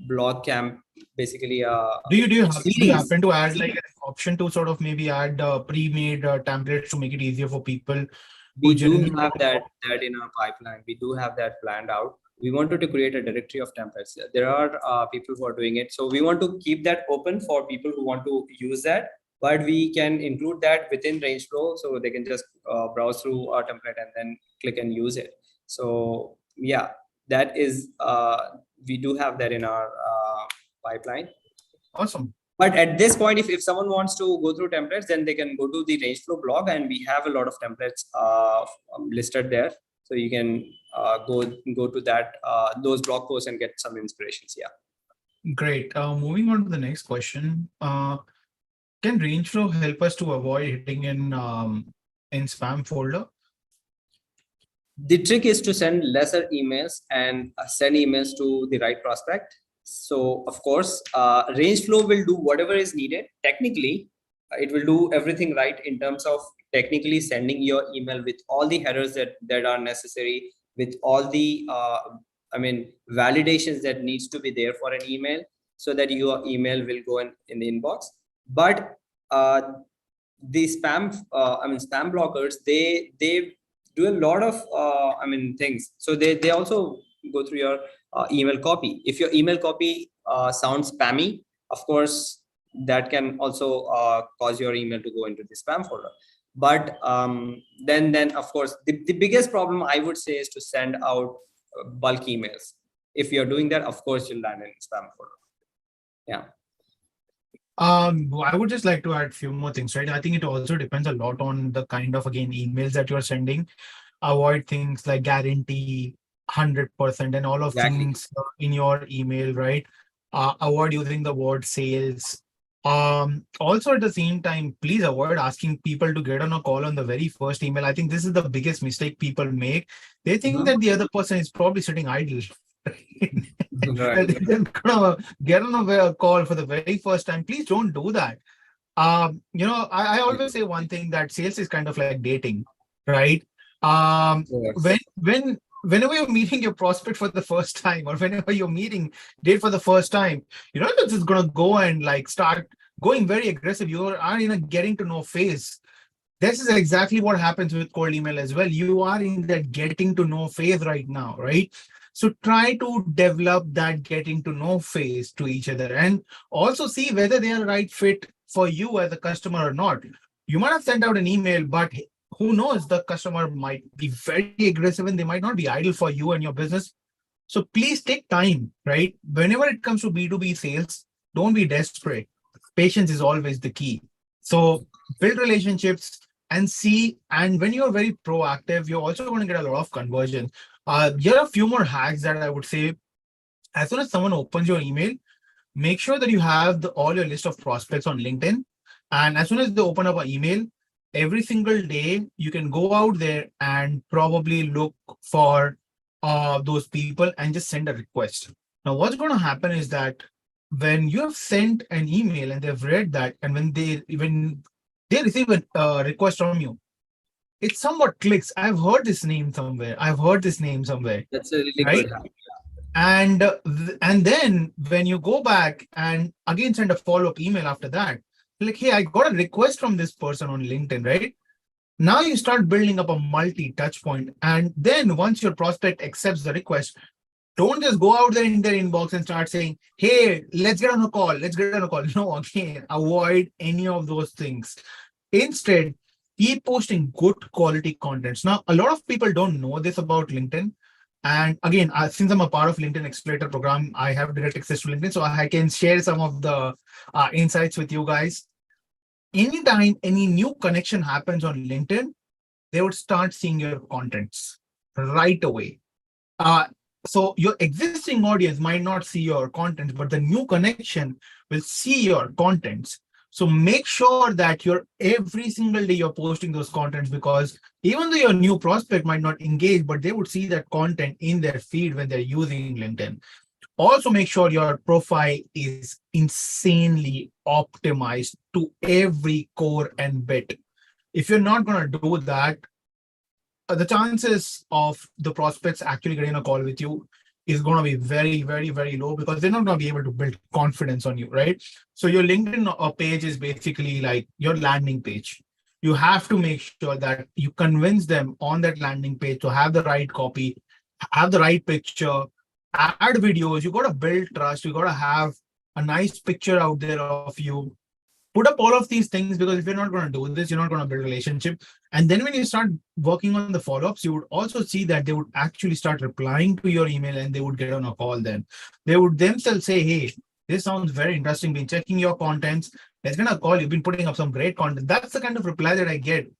S2: blog camp, basically.
S1: Do you happen to add like an option to sort of maybe add pre-made templates to make it easier for people?
S2: We do have that in our pipeline. We do have that planned out. We wanted to create a directory of templates. There are people who are doing it. So we want to keep that open for people who want to use that. But we can include that within Rangeflow, so they can just browse through our template and then click and use it. So yeah, that is, we do have that in our pipeline.
S1: Awesome.
S2: But at this point, if someone wants to go through templates, then they can go to the Rangeflow blog, and we have a lot of templates listed there. So you can go to that those blog posts and get some inspirations. Yeah.
S1: Great. Moving on to the next question. Can Rangeflow help us to avoid hitting in spam folder?
S2: The trick is to send lesser emails and send emails to the right prospect. So of course, Rangeflow will do whatever is needed. Technically, it will do everything right in terms of technically sending your email with all the headers that are necessary, with all the validations that needs to be there for an email, so that your email will go in the inbox. But the spam blockers, they do a lot of things. So they also go through your email copy. If your email copy sounds spammy, of course that can also cause your email to go into the spam folder. But then of course the biggest problem I would say is to send out bulk emails. If you're doing that, of course you'll land in spam folder. Yeah.
S1: I would just like to add a few more things, right? I think it also depends a lot on the kind of, again, emails that you're sending. Avoid things like guarantee 100% and all of things in your email, right? Avoid using the word sales. Also at the same time, please avoid asking people to get on a call on the very first email. I think this is the biggest mistake people make. They think that the other person is probably sitting idle. They're gonna get on a call for the very first time. Please don't do that. I always say one thing, that sales is kind of like dating, right? Whenever you're meeting your prospect for the first time, or whenever you're meeting date for the first time, you're not just gonna go and like start going very aggressive. You are in a getting to know phase. This is exactly what happens with cold email as well. You are in that getting to know phase right now, right? So try to develop that getting to know phase to each other, and also see whether they are a right fit for you as a customer or not. You might have sent out an email, but who knows, the customer might be very aggressive and they might not be idle for you and your business. So please take time, right? Whenever it comes to B2B sales, don't be desperate. Patience is always the key. So build relationships and see. And when you're very proactive, you're also going to get a lot of conversions. Here are a few more hacks that I would say. As soon as someone opens your email, make sure that you have all your list of prospects on LinkedIn. And as soon as they open up an email, every single day, you can go out there and probably look for those people and just send a request. Now, what's going to happen is that when you have sent an email and they've read that, and when they receive a request from you, it somewhat clicks. I've heard this name somewhere.
S2: That's a really
S1: right?
S2: good hack.
S1: And then when you go back and again send a follow-up email after that, like, hey, I got a request from this person on LinkedIn, right? Now you start building up a multi-touch point. And then once your prospect accepts the request, don't just go out there in their inbox and start saying, hey, let's get on a call. No, again, avoid any of those things. Instead, keep posting good quality contents. Now, a lot of people don't know this about LinkedIn. And again, since I'm a part of LinkedIn Accelerator program, I have direct access to LinkedIn, so I can share some of the insights with you guys. Anytime any new connection happens on LinkedIn, they would start seeing your contents right away. So your existing audience might not see your contents, but the new connection will see your contents. So make sure that you're every single day you're posting those contents, because even though your new prospect might not engage, but they would see that content in their feed when they're using LinkedIn. Also make sure your profile is insanely optimized to every core and bit. If you're not going to do that, the chances of the prospects actually getting a call with you is going to be very, very, very low, because they're not going to be able to build confidence on you, right? So your LinkedIn page is basically like your landing page. You have to make sure that you convince them on that landing page to have the right copy, have the right picture, add videos. You got to build trust. You got to have a nice picture out there of you. Put up all of these things, because if you're not going to do this, you're not going to build a relationship. And then when you start working on the follow-ups, you would also see that they would actually start replying to your email and they would get on a call. Then they would themselves say, hey, this sounds very interesting. Been checking your contents. Let's get a call. You've been putting up some great content. That's the kind of reply that I get.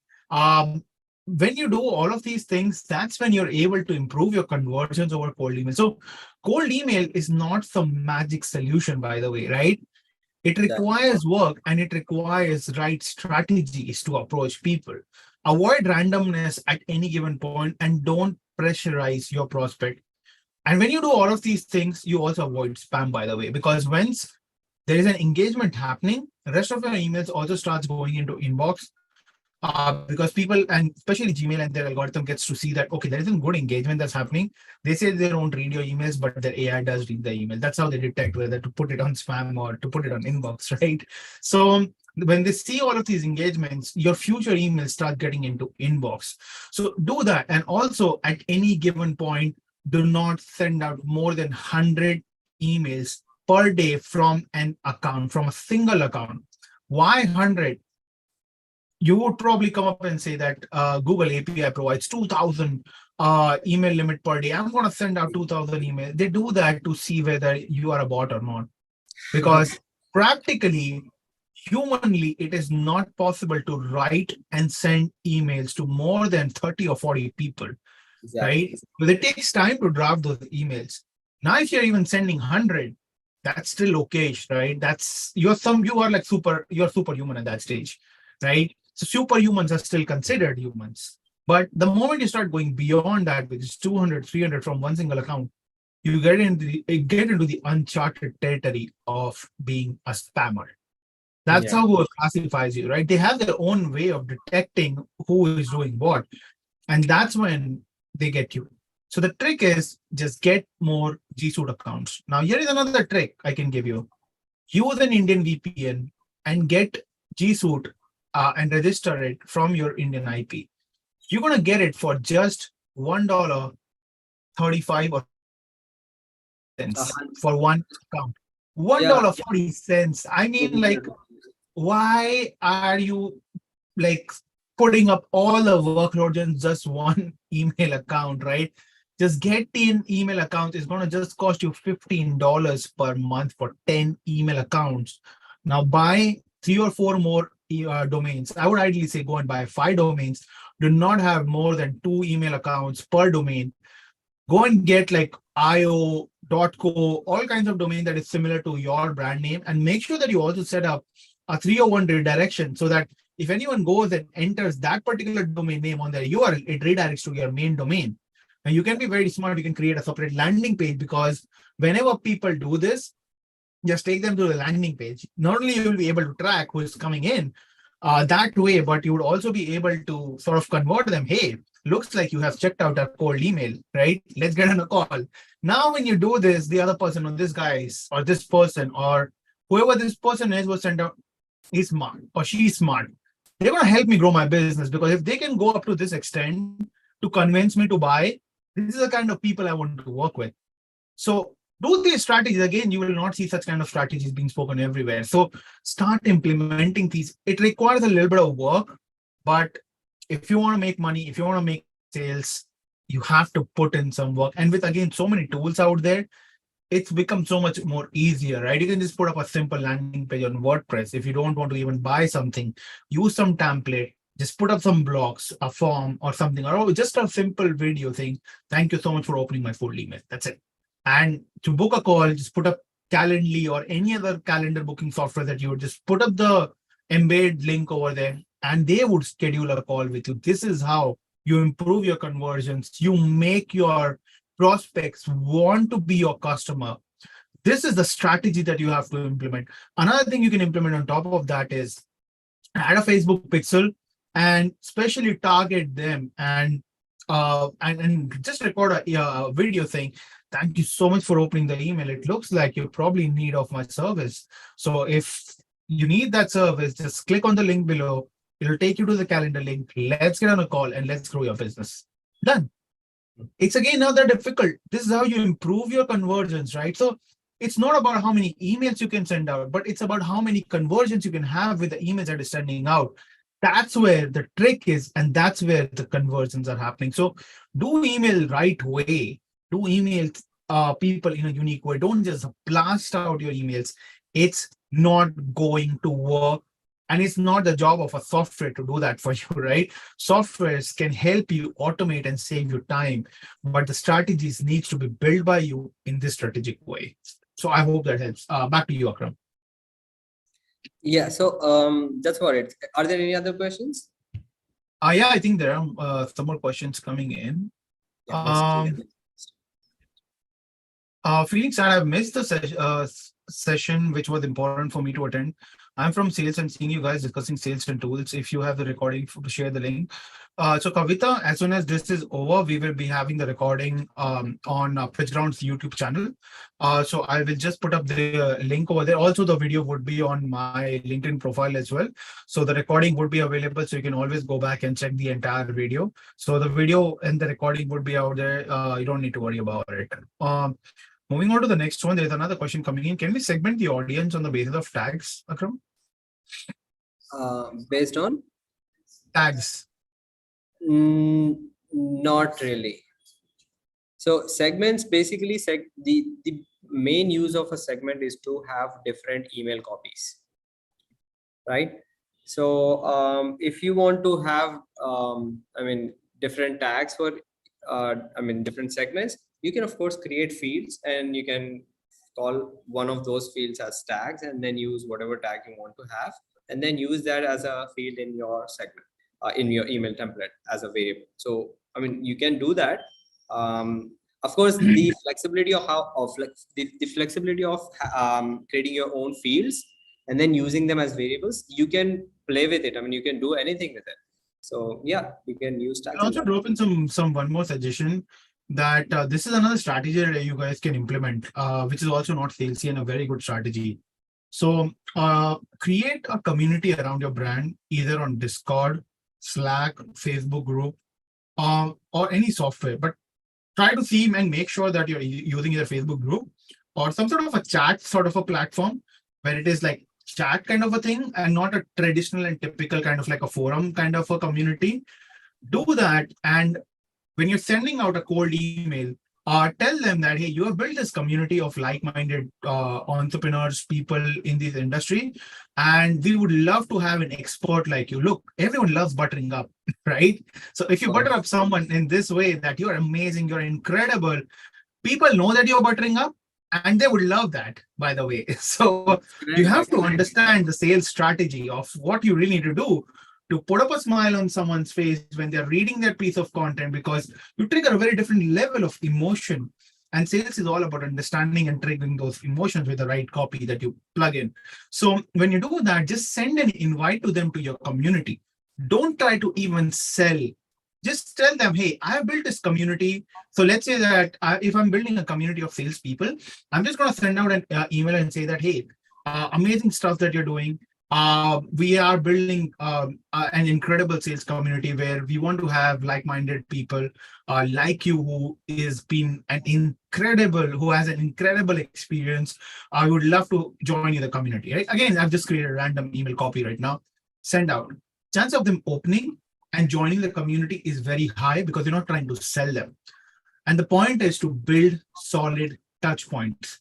S1: When you do all of these things, that's when you're able to improve your conversions over cold email. So cold email is not some magic solution, by the way, right? It requires work and it requires right strategies to approach people. Avoid randomness at any given point and don't pressurize your prospect. And when you do all of these things, you also avoid spam, by the way, because once there is an engagement happening, the rest of your emails also starts going into inbox. Because people, and especially Gmail and their algorithm, gets to see that, okay, there isn't good engagement that's happening. They say they don't read your emails, but their AI does read the email. That's how they detect whether to put it on spam or to put it on inbox, right? So when they see all of these engagements, your future emails start getting into inbox. So do that. And also at any given point, do not send out more than 100 emails per day from an account, from a single account. Why 100? You would probably come up and say that Google API provides 2,000 email limit per day. I'm going to send out 2,000 emails. They do that to see whether you are a bot or not. Because practically, humanly, it is not possible to write and send emails to more than 30 or 40 people, right? But it takes time to draft those emails. Now, if you're even sending 100, that's still okay, right? You are like you're superhuman at that stage, right? So superhumans are still considered humans. But the moment you start going beyond that, which is 200, 300 from one single account, you get into the uncharted territory of being a spammer. That's how Google classifies you, right? They have their own way of detecting who is doing what. And that's when they get you. So the trick is just get more G Suite accounts. Now, here is another trick I can give you. Use an Indian VPN and get G Suite and register it from your Indian IP. You're going to get it for just $1.35 or cents for one account. $1.40. I mean, like, why are you like putting up all the workload in just one email account, right? Just get an email account. It's going to just cost you $15 per month for 10 email accounts. Now buy 3 or 4 more domains. I would ideally say go and buy 5 domains. Do not have more than 2 email accounts per domain. Go and get like io.co, all kinds of domain that is similar to your brand name, and make sure that you also set up a 301 redirection so that if anyone goes and enters that particular domain name on their URL, it redirects to your main domain. And you can be very smart. You can create a separate landing page, because whenever people do this, just take them to the landing page. Not only you will be able to track who is coming in that way, but you would also be able to sort of convert them. Hey, looks like you have checked out a cold email, right? Let's get on a call. Now, when you do this, the other person, or this guy's, or this person, or whoever this person is was sent out, is smart or she's smart. They're going to help me grow my business, because if they can go up to this extent to convince me to buy, this is the kind of people I want to work with. So do these strategies. Again, you will not see such kind of strategies being spoken everywhere. So start implementing these. It requires a little bit of work, but if you want to make money, if you want to make sales, you have to put in some work. And with, again, so many tools out there, it's become so much more easier, right? You can just put up a simple landing page on WordPress. If you don't want to even buy something, use some template, just put up some blocks, a form or something, or just a simple video saying, thank you so much for opening my full email. That's it. And to book a call, just put up Calendly or any other calendar booking software that you would just put up the embed link over there, and they would schedule a call with you. This is how you improve your conversions. You make your prospects want to be your customer. This is the strategy that you have to implement. Another thing you can implement on top of that is add a Facebook pixel and especially target them and just record a video saying, thank you so much for opening the email. It looks like you're probably in need of my service. So if you need that service, just click on the link below. It'll take you to the calendar link. Let's get on a call and let's grow your business. Done. It's again not that difficult. This is how you improve your conversions, right? So it's not about how many emails you can send out, but it's about how many conversions you can have with the emails that is sending out. That's where the trick is, and that's where the conversions are happening. So do email right way. Do email people in a unique way. Don't just blast out your emails. It's not going to work. And it's not the job of a software to do that for you, right? Softwares can help you automate and save you time, but the strategies needs to be built by you in this strategic way. So I hope that helps. Back to you, Akram.
S2: Yeah, so that's what it. Are there any other questions?
S1: Yeah, I think there are some more questions coming in.
S2: Yeah, let's do that.
S1: Felix, I have missed the session, which was important for me to attend. I'm from sales and seeing you guys discussing sales and tools. If you have the recording, share the link. So Kavita, as soon as this is over, we will be having the recording on PitchGround's YouTube channel. So I will just put up the link over there. Also, the video would be on my LinkedIn profile as well. So the recording would be available. So you can always go back and check the entire video. So the video and the recording would be out there. You don't need to worry about it. Moving on to the next one, there's another question coming in. Can we segment the audience on the basis of tags, Akram?
S2: Based on?
S1: Tags.
S2: Not really. So segments, basically, the main use of a segment is to have different email copies, right? So if you want to have, different tags for, different segments, you can of course create fields and you can call one of those fields as tags and then use whatever tag you want to have and then use that as a field in your segment, in your email template as a variable. So, you can do that. Of course, the flexibility of the flexibility of creating your own fields and then using them as variables, you can play with it. You can do anything with it. So yeah, you can use tags.
S1: I'll also drop in some one more suggestion that this is another strategy that you guys can implement, which is also not salesy and a very good strategy. So create a community around your brand, either on Discord, Slack, Facebook group, or any software. But try to see and make sure that you're using either Facebook group or some sort of a chat sort of a platform where it is like chat kind of a thing and not a traditional and typical kind of like a forum kind of a community. Do that, and when you're sending out a cold email, tell them that, hey, you have built this community of like-minded entrepreneurs, people in this industry, and we would love to have an expert like you. Look, everyone loves buttering up, right? So if you butter up someone in this way that you're amazing, you're incredible, people know that you're buttering up, and they would love that, by the way. So you have to understand the sales strategy of what you really need to do to put up a smile on someone's face when they're reading that piece of content, because you trigger a very different level of emotion. And sales is all about understanding and triggering those emotions with the right copy that you plug in. So when you do that, just send an invite to them to your community. Don't try to even sell. Just tell them, hey, I have built this community. So let's say that if I'm building a community of salespeople, I'm just going to send out an email and say that, hey, amazing stuff that you're doing. We are building an incredible sales community where we want to have like-minded people like you, who has who has an incredible experience. I would love to join you the community, right? Again, I've just created a random email copy right now. Send out. Chance of them opening and joining the community is very high because you're not trying to sell them. And the point is to build solid touch points.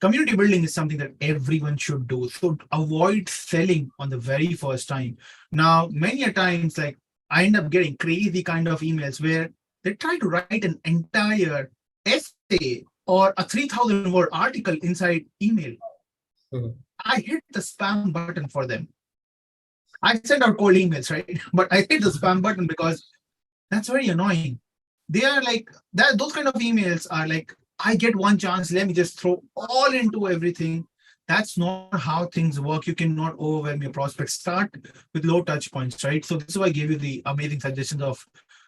S1: Community building is something that everyone should do. So avoid selling on the very first time. Now, many a times, like I end up getting crazy kind of emails where they try to write an entire essay or a 3,000 word article inside email. I hit the spam button for them. I send out cold emails, right? But I hit the spam button because that's very annoying. They are like that. Those kind of emails are like, I get one chance, let me just throw all into everything. That's not how things work. You cannot overwhelm your prospects. Start with low touch points, right? So this is why I gave you the amazing suggestions of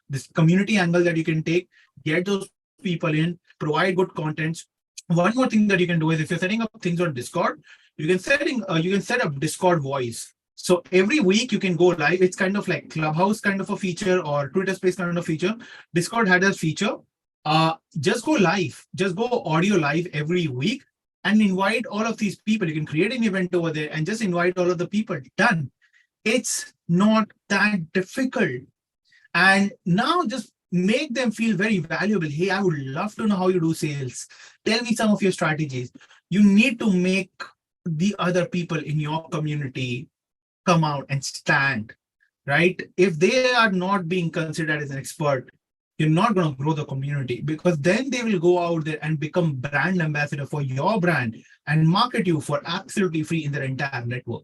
S1: this community angle that you can take, get those people in, provide good content. One more thing that you can do is if you're setting up things on Discord, you can set up Discord voice. So every week you can go live. It's kind of like Clubhouse kind of a feature or Twitter Space kind of feature. Discord had a feature. Just go live, just go audio live every week and invite all of these people. You can create an event over there and just invite all of the people. Done. It's not that difficult. And now just make them feel very valuable. Hey, I would love to know how you do sales. Tell me some of your strategies. You need to make the other people in your community come out and stand, right? If they are not being considered as an expert, you're not going to grow the community, because then they will go out there and become brand ambassador for your brand and market you for absolutely free in their entire network.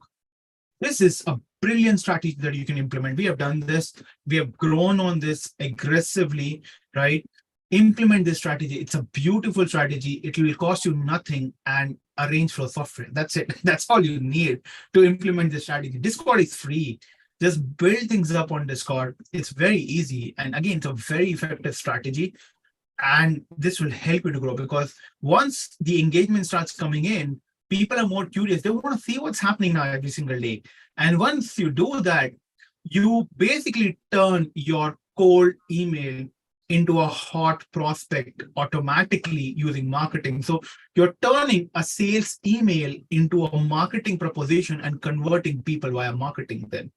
S1: This is a brilliant strategy that you can implement. We have done this. We have grown on this aggressively, right? Implement this strategy. It's a beautiful strategy. It will cost you nothing and a Rangeflow software. That's it. That's all you need to implement this strategy. Discord is free. Just build things up on Discord. It's very easy. And again, it's a very effective strategy. And this will help you to grow, because once the engagement starts coming in, people are more curious. They want to see what's happening now every single day. And once you do that, you basically turn your cold email into a hot prospect automatically using marketing. So you're turning a sales email into a marketing proposition and converting people via marketing then.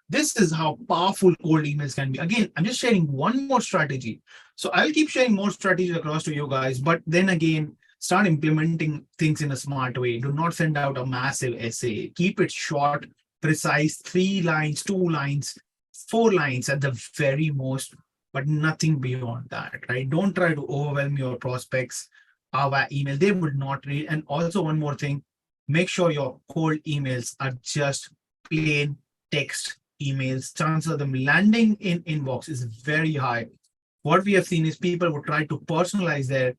S1: This is how powerful cold emails can be. Again, I'm just sharing one more strategy. So I'll keep sharing more strategies across to you guys, but then again, start implementing things in a smart way. Do not send out a massive essay. Keep it short, precise, 3 lines, 2 lines, 4 lines at the very most, but nothing beyond that, right? Don't try to overwhelm your prospects via email. They would not read. And also one more thing, make sure your cold emails are just plain text emails. Chances of them landing in inbox is very high. What we have seen is people would try to personalize their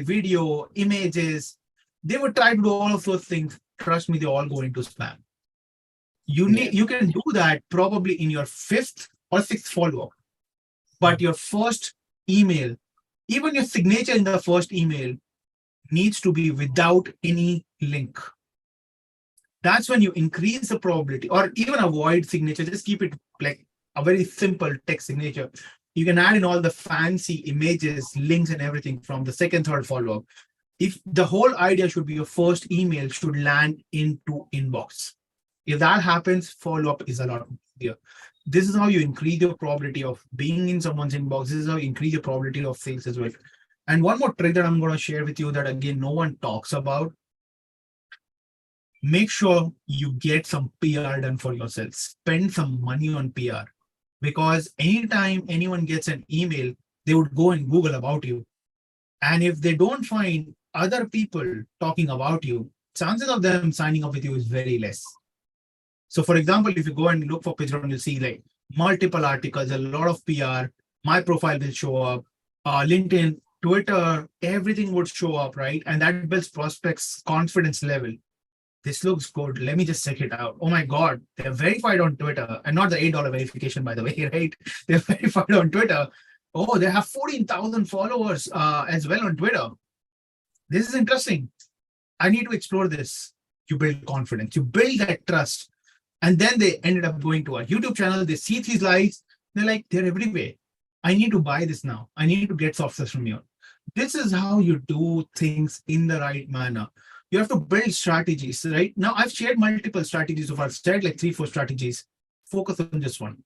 S1: video, images. They would try to do all of those things. Trust me, they all go into spam. You can do that probably in your 5th or 6th follow-up. But your first email, even your signature in the first email, needs to be without any link. That's when you increase the probability, or even avoid signature. Just keep it like a very simple text signature. You can add in all the fancy images, links, and everything from the 2nd, 3rd follow-up. If the whole idea should be your first email should land into inbox. If that happens, follow-up is a lot easier. This is how you increase your probability of being in someone's inbox. This is how you increase your probability of sales as well. And one more trick that I'm going to share with you that, again, no one talks about. Make sure you get some PR done for yourself. Spend some money on PR, because anytime anyone gets an email, they would go and Google about you. And if they don't find other people talking about you, chances of them signing up with you is very less. So for example, if you go and look for PitchGround, you'll see like multiple articles, a lot of PR, my profile will show up, LinkedIn, Twitter, everything would show up, right? And that builds prospects' confidence level. This looks good. Let me just check it out. Oh my God, they're verified on Twitter, and not the $8 verification, by the way, right? They're verified on Twitter. Oh, they have 14,000 followers as well on Twitter. This is interesting. I need to explore this. You build confidence, you build that trust. And then they ended up going to our YouTube channel. They see these lives. They're like, they're everywhere. I need to buy this now. I need to get software from you. This is how you do things in the right manner. You have to build strategies, right? Now, I've shared multiple strategies so far. I've shared like 3-4 strategies. Focus on just one.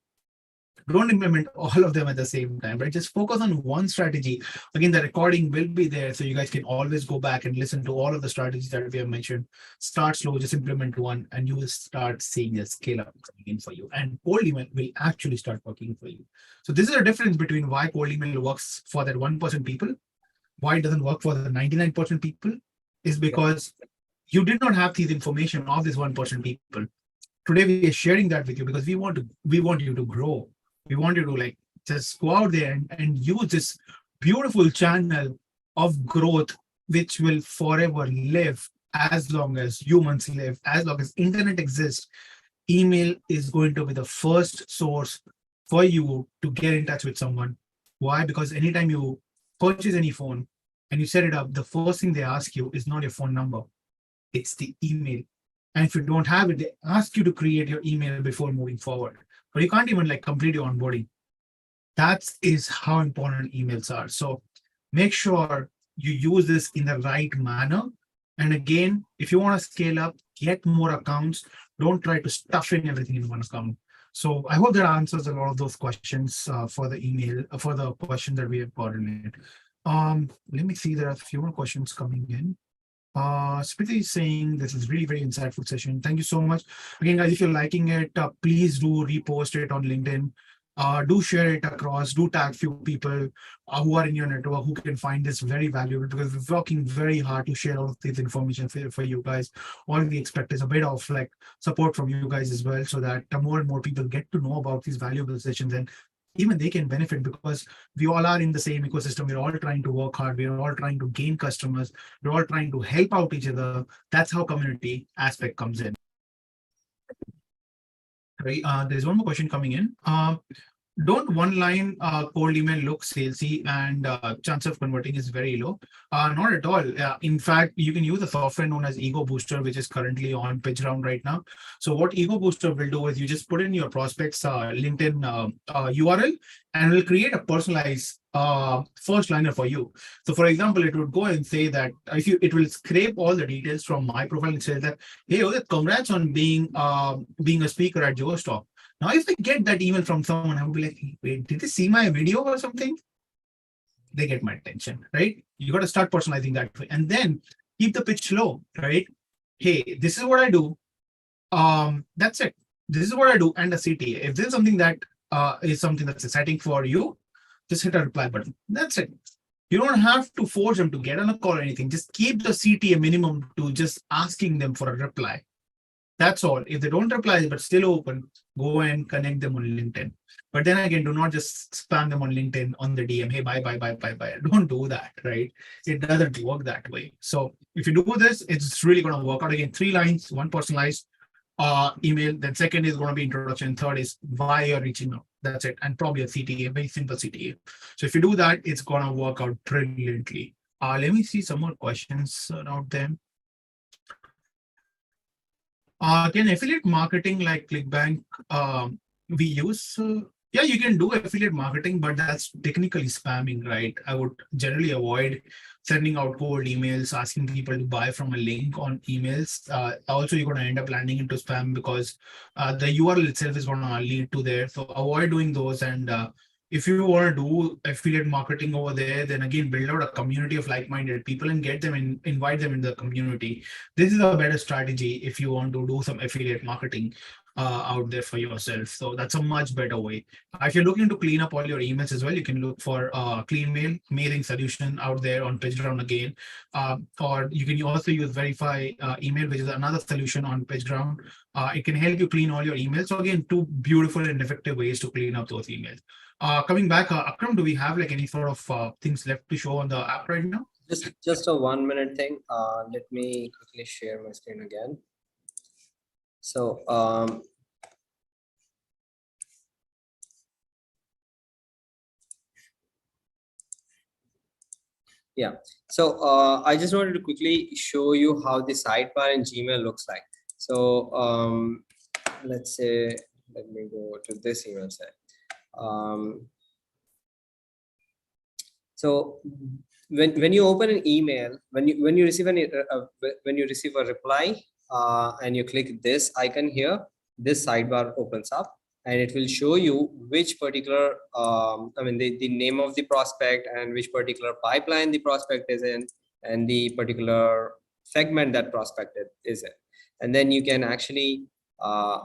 S1: Don't implement all of them at the same time, right? Just focus on one strategy. Again, the recording will be there, so you guys can always go back and listen to all of the strategies that we have mentioned. Start slow, just implement one, and you will start seeing the scale up coming in for you. And cold email will actually start working for you. So this is the difference between why cold email works for that 1% people, why it doesn't work for the 99% people, is because you did not have these information of this 1% people. Today we are sharing that with you because we want you to grow. We want you to like just go out there and use this beautiful channel of growth, which will forever live as long as humans live, as long as internet exists. Email is going to be the first source for you to get in touch with someone. Why? Because anytime you purchase any phone and you set it up, the first thing they ask you is not your phone number, it's the email. And if you don't have it, they ask you to create your email before moving forward. But you can't even like complete your onboarding. That is how important emails are. So make sure you use this in the right manner. And again, if you want to scale up, get more accounts. Don't try to stuff in everything in one account. So I hope that answers a lot of those questions for the email, for the question that we have gotten in. Let me see, there are a few more questions coming in. Smriti is saying this is really very insightful session. Thank you so much. Again, guys, if you're liking it, please do repost it on LinkedIn. Do share it across, do tag few people who are in your network who can find this very valuable, because we're working very hard to share all of this information for you guys. All we expect is a bit of like support from you guys as well, so that more and more people get to know about these valuable sessions, and even they can benefit, because we all are in the same ecosystem. We're all trying to work hard. We're all trying to gain customers. We're all trying to help out each other. That's how community aspect comes in. Right. There's one more question coming in. Don't one line cold email look salesy, and chance of converting is very low? Not at all. In fact, you can use a software known as Ego Booster, which is currently on PitchGround right now. So what Ego Booster will do is you just put in your prospects LinkedIn URL, and it will create a personalized first liner for you. So for example, it would go and say that it will scrape all the details from my profile and say that, hey, Udit, congrats on being a speaker at Joe Stock. Now, if I get that email from someone, I would be like, wait, did they see my video or something? They get my attention, right? You got to start personalizing that way, and then keep the pitch low, right? Hey, this is what I do. That's it. This is what I do, and a CTA. If there's something that is something that's exciting for you, just hit a reply button. That's it. You don't have to force them to get on a call or anything. Just keep the CTA minimum to just asking them for a reply. That's all. If they don't reply but still open, go and connect them on LinkedIn. But then again, do not just spam them on LinkedIn on the DM. Hey, bye, bye, bye, bye, bye. Don't do that, right? It doesn't work that way. So if you do this, it's really going to work out. Again, 3 lines, 1 personalized email. Then second is going to be introduction. Third is why you're reaching out. That's it. And probably a CTA, very simple CTA. So if you do that, it's going to work out brilliantly. Let me see some more questions out there. Can affiliate marketing like ClickBank we use? Yeah, you can do affiliate marketing, but that's technically spamming, right? I would generally avoid sending out cold emails, asking people to buy from a link on emails. Also, you're going to end up landing into spam because the URL itself is going to lead to there. So avoid doing those. And if you want to do affiliate marketing over there, then again, build out a community of like-minded people and get them in, invite them in the community. This is a better strategy if you want to do some affiliate marketing out there for yourself. So that's a much better way. If you're looking to clean up all your emails as well, you can look for Clean Mail, mailing solution out there on PitchGround again. Or you can also use Verify Email, which is another solution on PitchGround. It can help you clean all your emails. So again, 2 beautiful and effective ways to clean up those emails. Coming back, Akram, do we have like any sort of things left to show on the app right now?
S2: Just a 1 minute thing. Let me quickly share my screen again. So yeah, so I just wanted to quickly show you how the sidebar in Gmail looks like. So let's say, let me go to this email set. So when you open an email, when you receive a reply and you click this icon here, this sidebar opens up and it will show you which particular the name of the prospect and which particular pipeline the prospect is in and the particular segment that prospect is in. And then you can actually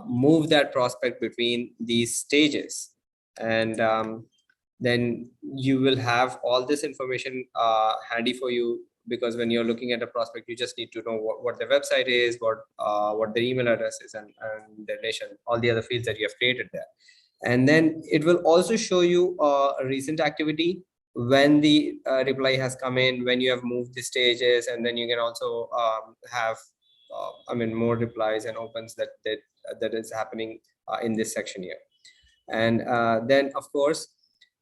S2: move that prospect between these stages, and then you will have all this information handy for you, because when you're looking at a prospect, you just need to know what their website is, what their email address is, and their nation, all the other fields that you have created there. And then it will also show you a recent activity when the reply has come in, when you have moved the stages, and then you can also have more replies and opens that is happening in this section here. And then of course,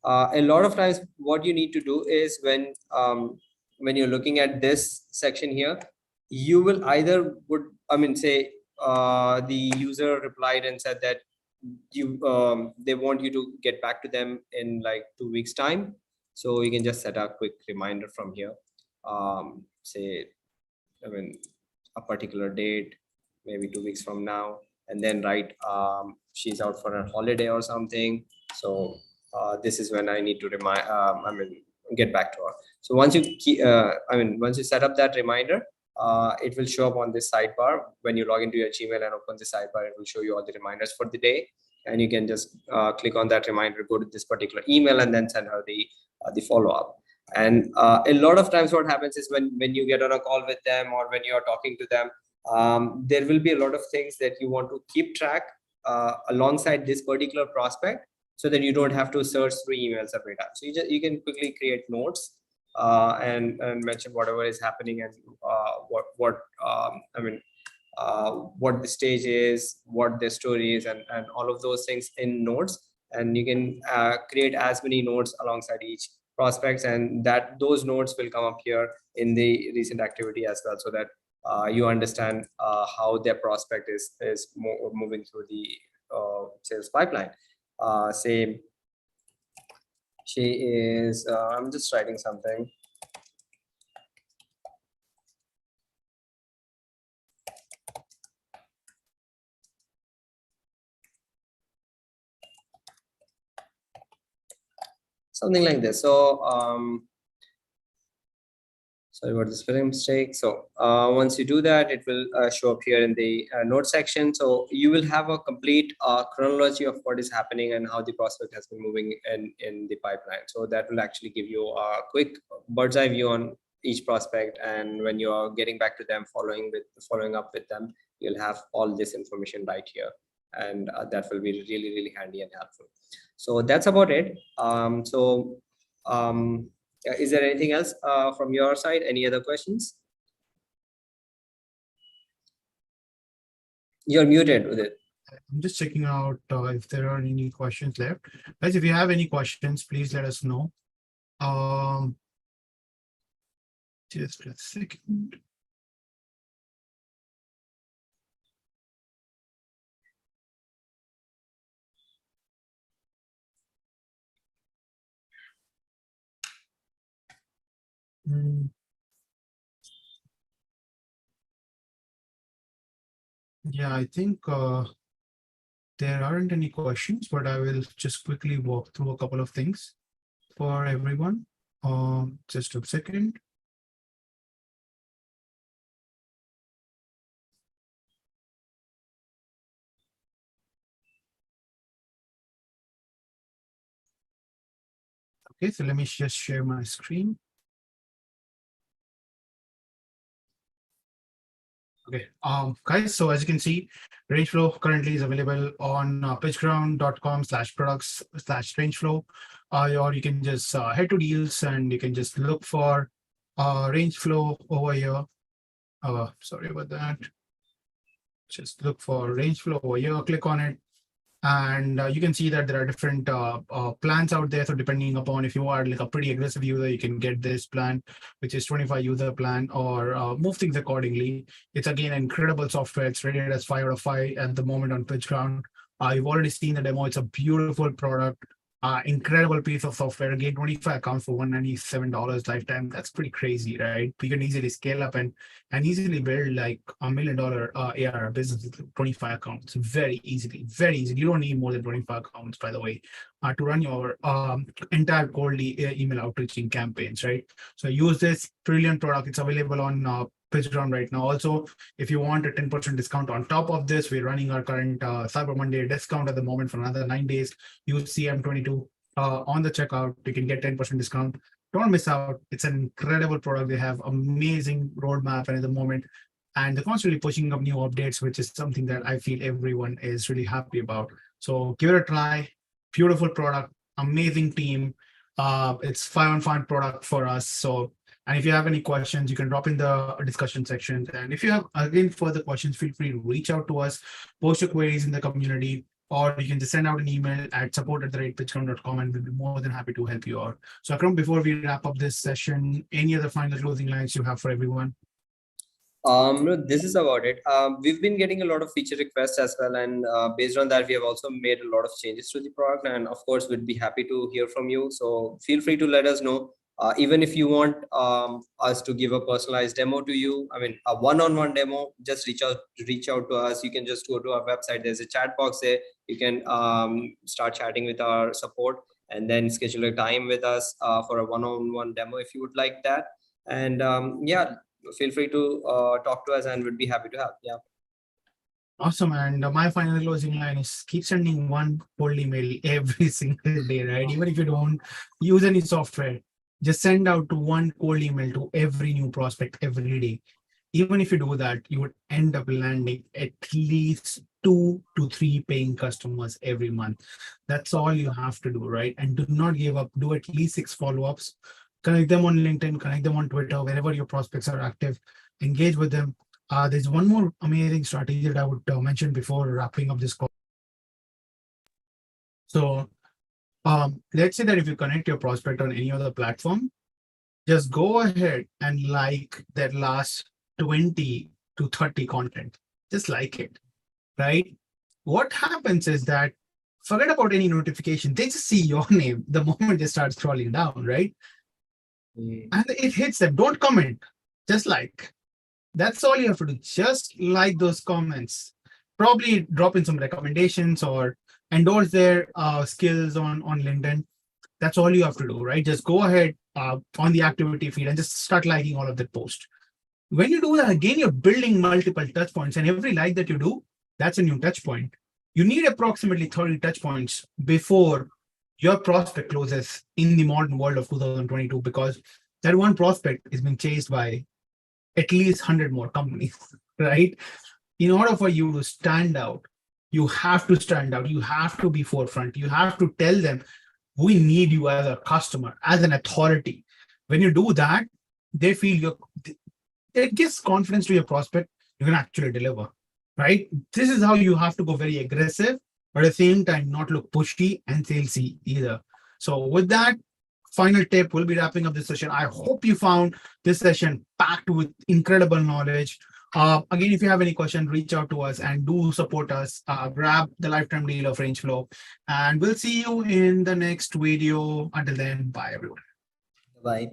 S2: a lot of times what you need to do is when you're looking at this section here, you will either say the user replied and said that they want you to get back to them in like 2 weeks time. So you can just set a quick reminder from here, say a particular date, maybe 2 weeks from now, and then write she's out for a holiday or something. So this is when I need to get back to her. So once you set up that reminder, it will show up on this sidebar. When you log into your Gmail and open the sidebar, it will show you all the reminders for the day. And you can just click on that reminder, go to this particular email, and then send her the follow-up. And a lot of times what happens is when you get on a call with them or when you're talking to them, there will be a lot of things that you want to keep track alongside this particular prospect, so that you don't have to search through emails every time. So you can quickly create notes and mention whatever is happening and what the stage is, what the story is, and all of those things in notes. And you can create as many notes alongside each prospects, and that those notes will come up here in the recent activity as well, so that you understand how their prospect is moving through the sales pipeline. Say she is, I'm just writing something. Something like this. So sorry about the spelling mistake. So once you do that, it will show up here in the note section. So you will have a complete chronology of what is happening and how the prospect has been moving in the pipeline. So that will actually give you a quick bird's eye view on each prospect. And when you are getting back to them, following up with them, you'll have all this information right here. And that will be really, really handy and helpful. So that's about it. Is there anything else from your side? Any other questions? You're muted, Udit.
S1: I'm just checking out if there are any questions left. Guys, if you have any questions, please let us know. Just a second. Yeah, I think there aren't any questions, but I will just quickly walk through a couple of things for everyone. Just a second. Okay, so let me just share my screen. Okay, guys, so as you can see, Rangeflow currently is available on pitchground.com/products/Rangeflow, or you can just head to deals and you can just look for Rangeflow over here. Sorry about that. Just look for Rangeflow over here, click on it. And you can see that there are different plans out there. So depending upon if you are like a pretty aggressive user, you can get this plan, which is 25 user plan, or move things accordingly. It's again incredible software. It's rated as 5 out of 5 at the moment on PitchGround. You've already seen the demo. It's a beautiful product. Incredible piece of software. Again, 25 accounts for $197 lifetime. That's pretty crazy, right? You can easily scale up and easily build like $1 million ARR business with 25 accounts very easily, very easy. You don't need more than 25 accounts, by the way, to run your entire cold email outreaching campaigns, right? So use this brilliant product. It's available on PitchGround right now. Also, if you want a 10% discount on top of this, we're running our current Cyber Monday discount at the moment for another 9 days. Use CM22 on the checkout. You can get 10% discount. Don't miss out. It's an incredible product. They have amazing roadmap and at the moment, and they're constantly pushing up new updates, which is something that I feel everyone is really happy about. So give it a try. Beautiful product, amazing team. It's 5-on-5 product for us. So, and if you have any questions, you can drop in the discussion section. And if you have again further questions, feel free to reach out to us, post your queries in the community, or you can just send out an email at support@pitchground.com and we'll be more than happy to help you out. So Akram, before we wrap up this session, any other final closing lines you have for everyone?
S2: No, this is about it. We've been getting a lot of feature requests as well, and based on that, we have also made a lot of changes to the product. And of course, we'd be happy to hear from you. So feel free to let us know Even if you want us to give a personalized demo to you, I mean, a one-on-one demo, just reach out to us. You can just go to our website. There's a chat box there. You can start chatting with our support and then schedule a time with us for a one-on-one demo if you would like that. And yeah, feel free to talk to us and we'd be happy to help. Yeah.
S3: Awesome. And my final closing line is keep sending one cold email every single day, right? Even if you don't use any software, just send out to one cold email to every new prospect every day. Even if you do that, you would end up landing at least 2 to 3 paying customers every month. That's all you have to do, right? And do not give up. Do at least 6 follow-ups. Connect them on LinkedIn, connect them on Twitter, wherever your prospects are active. Engage with them. There's one more amazing strategy that I would mention before wrapping up this call. So let's say that if you connect your prospect on any other platform, just go ahead and like that last 20 to 30 content. Just like it, right? What happens is that forget about any notification. They just see your name the moment they start scrolling down, right? And it hits them. Don't comment, just like. That's all you have to do. Just like those comments. Probably drop in some recommendations or endorse their skills on LinkedIn. That's all you have to do, right? Just go ahead on the activity feed and just start liking all of that post. When you do that, again, you're building multiple touch points, and every like that you do, that's a new touch point. You need approximately 30 touch points before your prospect closes in the modern world of 2022, because that one prospect is being chased by at least 100 more companies, right? In order for you to stand out, you have to stand out. You have to be forefront. You have to tell them, we need you as a customer, as an authority. When you do that, they feel it gives confidence to your prospect. You can actually deliver, right? This is how you have to go very aggressive, but at the same time, not look pushy and salesy either. So with that, final tip, we'll be wrapping up this session. I hope you found this session packed with incredible knowledge. Again, if you have any questions, reach out to us and do support us. Grab the lifetime deal of Rangeflow, and we'll see you in the next video. Until then, bye everyone.
S2: Bye.